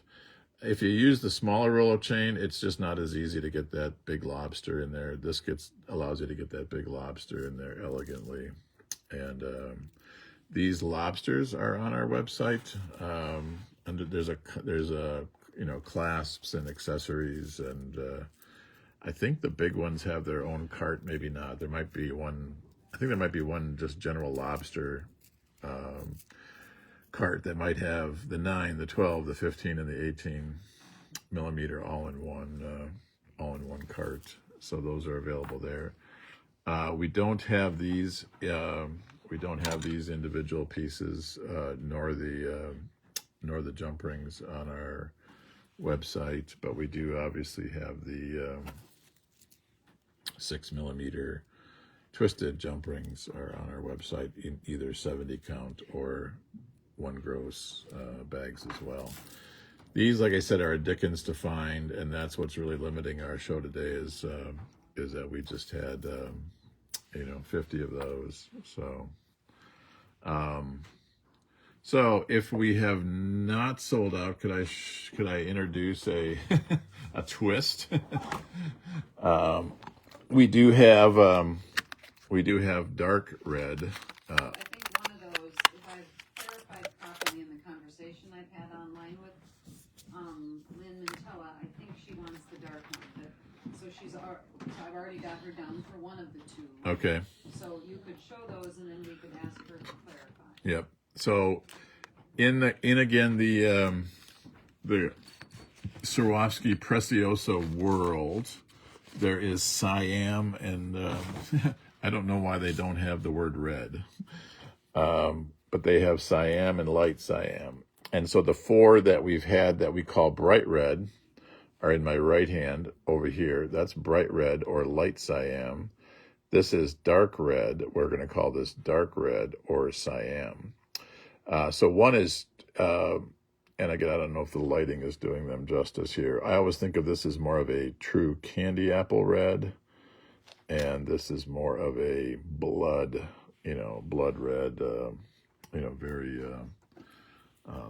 If you use the smaller Rolo chain, it's just not as easy to get that big lobster in there. This allows you to get that big lobster in there elegantly, and these lobsters are on our website. There's a clasps and accessories, and I think the big ones have their own cart, maybe not. There might be one, I think there might be one just general lobster cart that might have the 9, the 12, the 15, and the 18 millimeter all in one cart. So those are available there. We don't have these individual pieces, nor the jump rings on our website, but we do obviously have the 6 millimeter twisted jump rings are on our website in either 70 count or 1 gross bags as well. These, like I said, are a Dickens to find, and that's what's really limiting our show today is that we just had 50 of those. So if we have not sold out, could I introduce a a twist? We do have dark red. I think one of those, if I've clarified properly in the conversation I've had online with Lynn Mantella, I think she wants the dark one. So I've already got her down for one of the 2. Okay. So you could show those, and then we could ask her to clarify. Yep. So in the Swarovski Preciosa world, there is Siam, and I don't know why they don't have the word red, but they have Siam and light Siam. And so the 4 that we've had that we call bright red are in my right hand over here. That's bright red or light Siam. This is dark red. We're going to call this dark red or Siam. So one is, and again, I don't know if the lighting is doing them justice here. I always think of this as more of a true candy apple red, and this is more of a blood, blood red, very,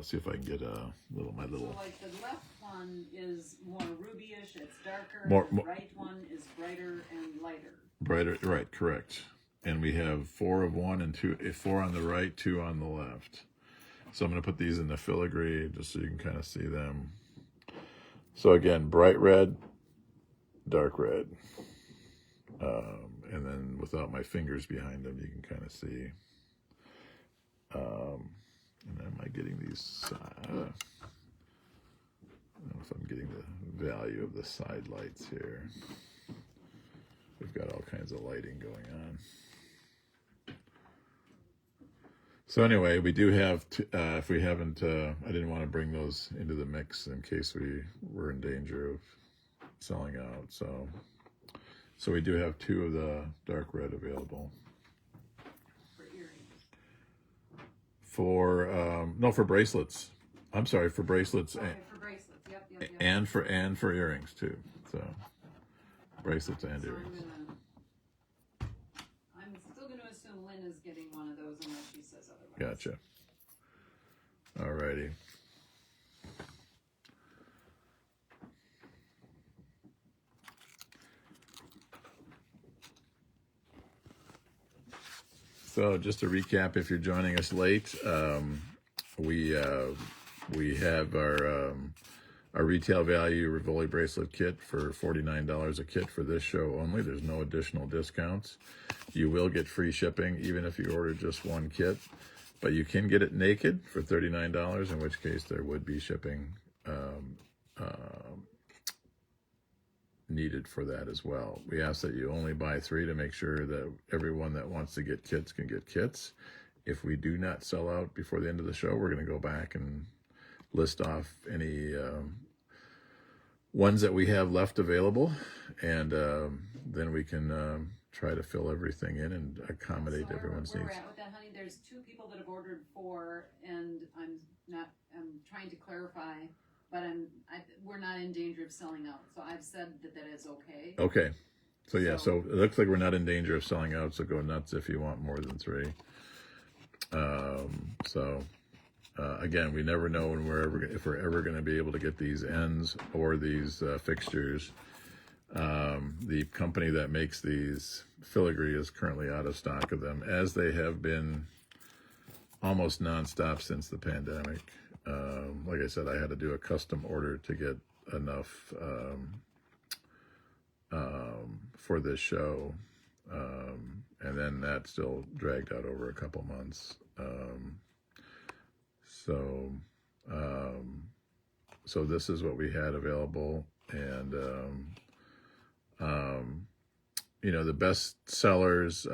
see if I can get my little. So like the left one is more rubyish, it's darker, More, the right one is brighter and lighter. Brighter, right, correct. And we have 4 of one and 2, 4 on the right, 2 on the left. So I'm going to put these in the filigree just so you can kind of see them. So again, bright red, dark red. And then without my fingers behind them, you can kind of see. And am I getting these? I don't know if I'm getting the value of the side lights here. We've got all kinds of lighting going on. So anyway, we do have, if we haven't, I didn't want to bring those into the mix in case we were in danger of selling out. So we do have 2 of the dark red available. For earrings. For bracelets. I'm sorry, for bracelets. Okay, for bracelets, yep. And for earrings too. So bracelets and So earrings. I'm still going to assume Lynn is getting one of those unless she says otherwise. Gotcha. Alrighty. So just to recap, if you're joining us late, we have our retail value Rivioli bracelet kit for $49 a kit for this show only. There's no additional discounts. You will get free shipping even if you order just 1 kit, but you can get it naked for $39, in which case there would be shipping needed for that as well. We ask that you only buy 3 to make sure that everyone that wants to get kits can get kits. If we do not sell out before the end of the show, we're going to go back and list off any ones that we have left available, and then we can try to fill everything in and accommodate everyone's where needs. we're at with that, honey, there's 2 people that have ordered 4, and I'm trying to clarify, but we're not in danger of selling out. So I've said that is okay. Okay. So yeah, so it looks like we're not in danger of selling out, so go nuts if you want more than 3. Again, we never know if we're ever going to be able to get these ends or these fixtures. The company that makes these filigree is currently out of stock of them, as they have been almost nonstop since the pandemic. Like I said, I had to do a custom order to get enough for this show, and then that still dragged out over a couple months. So this is what we had available, and the best sellers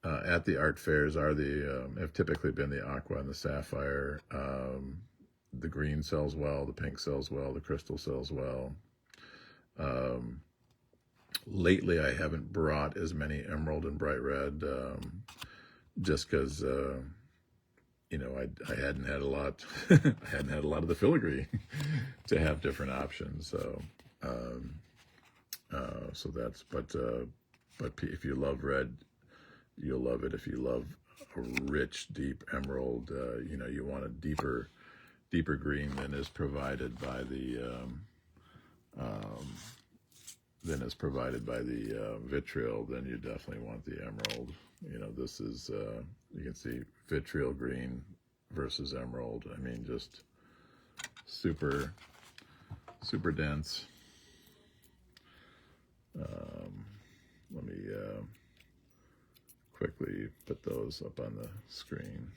at the art fairs are have typically been the aqua and the sapphire. The green sells well, the pink sells well, the crystal sells well. Lately, I haven't brought as many emerald and bright red, just because I hadn't had a lot. I hadn't had a lot of the filigree to have different options. So that's. But if you love red, you'll love it. If you love a rich, deep emerald, you want a deeper green than is provided by the vitriol, then you definitely want the emerald. This is you can see vitriol green versus emerald. I mean, just super dense. Let me quickly put those up on the screen.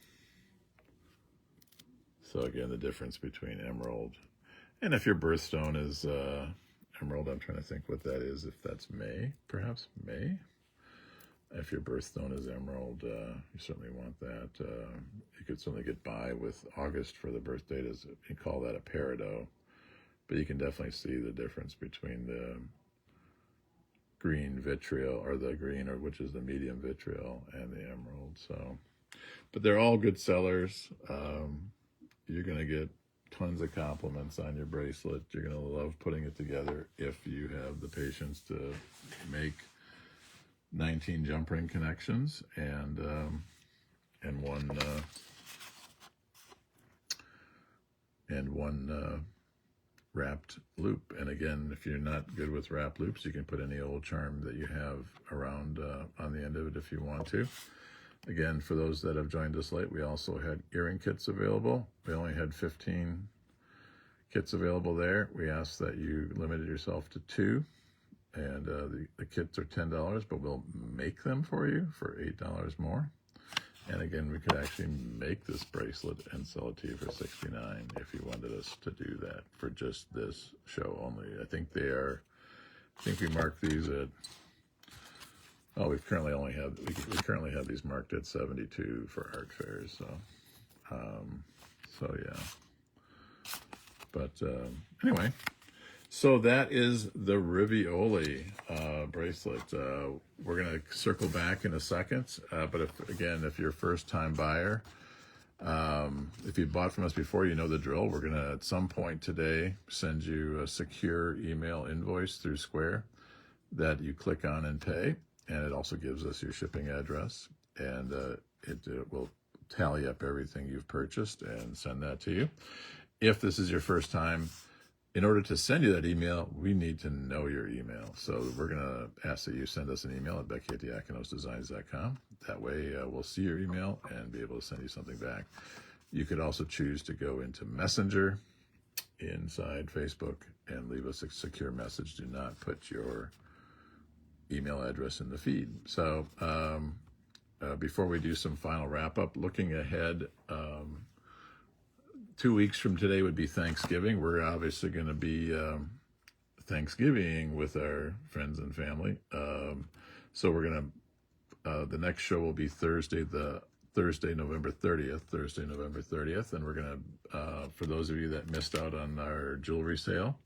So again, the difference between emerald, and if your birthstone is emerald, I'm trying to think what that is. If that's May, perhaps May. If your birthstone is emerald, you certainly want that. You could certainly get by with August for the birth date. You call that a peridot. But you can definitely see the difference between the green vitriol, or the green, or which is the medium vitriol, and the emerald. So, but they're all good sellers. You're going to get tons of compliments on your bracelet. You're going to love putting it together if you have the patience to make 19 jump ring connections and one wrapped loop. And again, if you're not good with wrapped loops, you can put any old charm that you have around on the end of it if you want to. Again, for those that have joined us late, we also had earring kits available. We only had 15 kits available there. We asked that you limited yourself to 2. And the kits are $10, but we'll make them for you for $8 more. And again, we could actually make this bracelet and sell it to you for $69 if you wanted us to do that for just this show only. I think we marked these at, we currently have these marked at 72 for art fairs. So yeah. But anyway. So that is the Rivioli bracelet. We're going to circle back in a second. But if you're a first-time buyer, if you bought from us before, you know the drill. We're going to, at some point today, send you a secure email invoice through Square that you click on and pay. And it also gives us your shipping address. And it will tally up everything you've purchased and send that to you. If this is your first time, in order to send you that email, we need to know your email. So we're going to ask that you send us an email at becky@diakonosdesigns.com. That way we'll see your email and be able to send you something back. You could also choose to go into Messenger inside Facebook and leave us a secure message. Do not put your email address in the feed. So before we do some final wrap-up, looking ahead, 2 weeks from today would be Thanksgiving. We're obviously going to be Thanksgiving with our friends and family. So we're going to, the next show will be Thursday, November 30th. And we're going to, for those of you that missed out on our jewelry sale,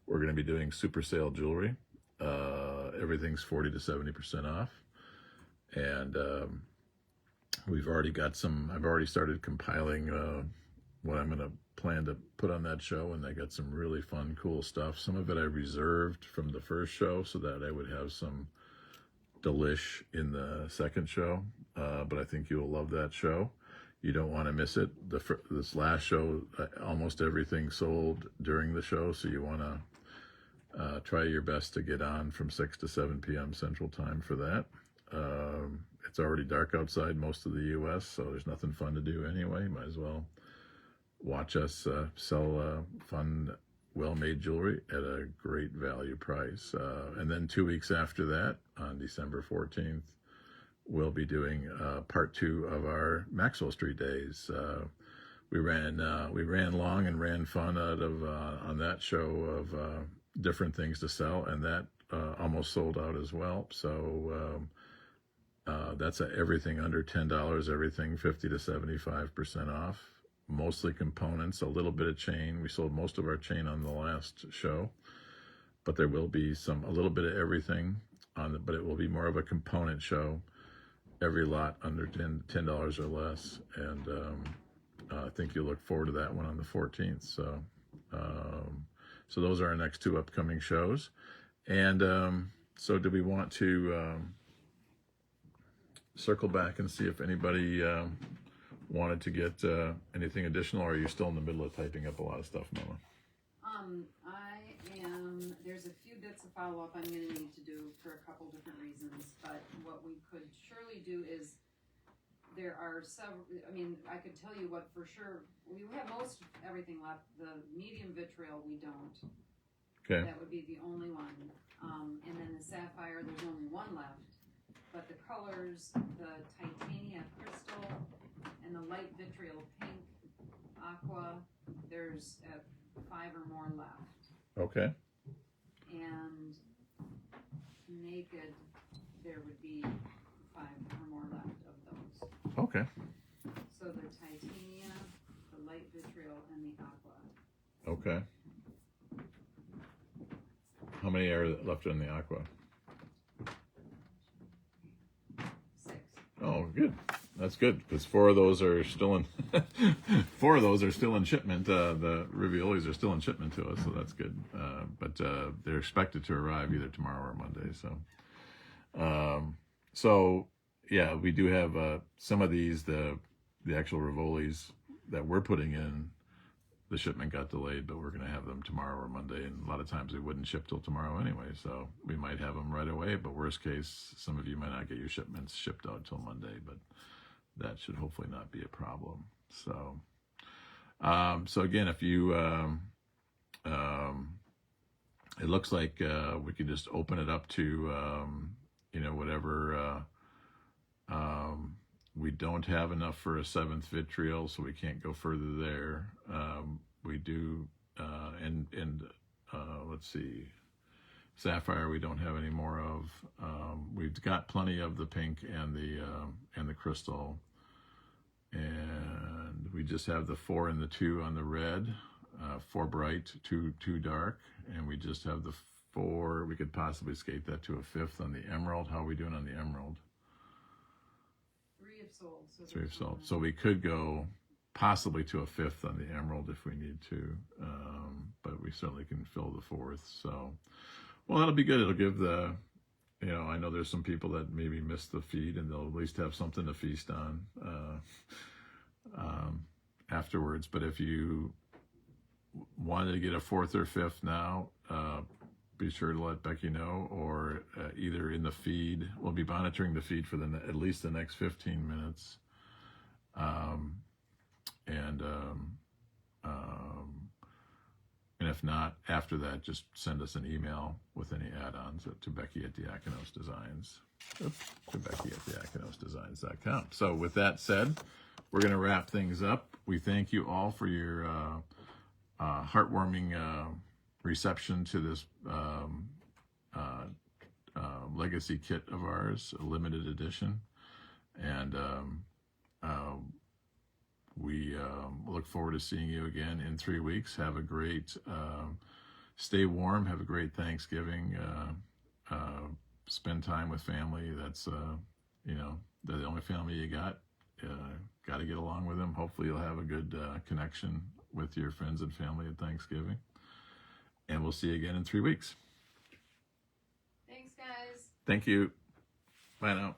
we're going to be doing super sale jewelry. Everything's 40 to 70% off. And I've already started compiling what I'm going to plan to put on that show, and I got some really fun, cool stuff. Some of it I reserved from the first show so that I would have some delish in the second show, but I think you'll love that show. You don't want to miss it. This last show, almost everything sold during the show, so you want to try your best to get on from 6 to 7 p.m. Central Time for that. It's already dark outside most of the U.S., so there's nothing fun to do anyway. Might as well watch us sell fun, well-made jewelry at a great value price. And then 2 weeks after that, on December 14th, we'll be doing part 2 of our Maxwell Street Days. We ran long and ran fun out of on that show of different things to sell, and that almost sold out as well. So that's everything under $10, everything 50 to 75% off. Mostly components, a little bit of chain. We sold most of our chain on the last show, but there will be a little bit of everything but it will be more of a component show. Every lot under $10 or less, and I think you'll look forward to that one on the 14th. So those are our next 2 upcoming shows. And so do we want to circle back and see if anybody wanted to get anything additional, or are you still in the middle of typing up a lot of stuff, Mama? There's a few bits of follow-up I'm going to need to do for a couple different reasons, but what we could surely do is, there are several, I could tell you what for sure, we have most everything left. The medium vitriol we don't. Okay. That would be the only one. And then the sapphire, there's only one left. But the colors, the titania crystal and the light vitriol pink, Aqua, there's 5 or more left. Okay. And Naked, there would be 5 or more left of those. Okay. So the Titania, the light vitriol, and the Aqua. Okay. How many are left in the Aqua? 6. Oh, good. That's good because 4 of those are still in. 4 of those are still in shipment. The Riviolis are still in shipment to us, so that's good. But they're expected to arrive either tomorrow or Monday. So yeah, we do have some of these. The actual Rivolis that we're putting in, the shipment got delayed, but we're going to have them tomorrow or Monday. And a lot of times they wouldn't ship till tomorrow anyway, so we might have them right away. But worst case, some of you might not get your shipments shipped out till Monday, but that should hopefully not be a problem. So, so again, if you, it looks like we can just open it up to, whatever. We don't have enough for a 7th vitriol, so we can't go further there. We do, let's see, sapphire we don't have any more of. We've got plenty of the pink and the crystal, and we just have the 4 and the 2 on the red, 4 bright, 2 dark, and we just have the 4. We could possibly skate that to a 5th on the emerald. How are we doing on the emerald? 3 have sold. So 3 have sold. So we could go possibly to a 5th on the emerald if we need to, but we certainly can fill the 4th. So, well, that'll be good. It'll give the, I know there's some people that maybe miss the feed, and they'll at least have something to feast on afterwards. But if you wanted to get a 4th or 5th now, be sure to let Becky know, or either in the feed. We'll be monitoring the feed for at least the next 15 minutes. And if not, after that, just send us an email with any add-ons to Becky at diakonosdesigns.com. So with that said, we're going to wrap things up. We thank you all for your heartwarming reception to this legacy kit of ours, a limited edition. And we look forward to seeing you again in 3 weeks. Have a great, stay warm, have a great Thanksgiving, spend time with family. That's, they're the only family you got. Got to get along with them. Hopefully you'll have a good connection with your friends and family at Thanksgiving. And we'll see you again in 3 weeks. Thanks, guys. Thank you. Bye now.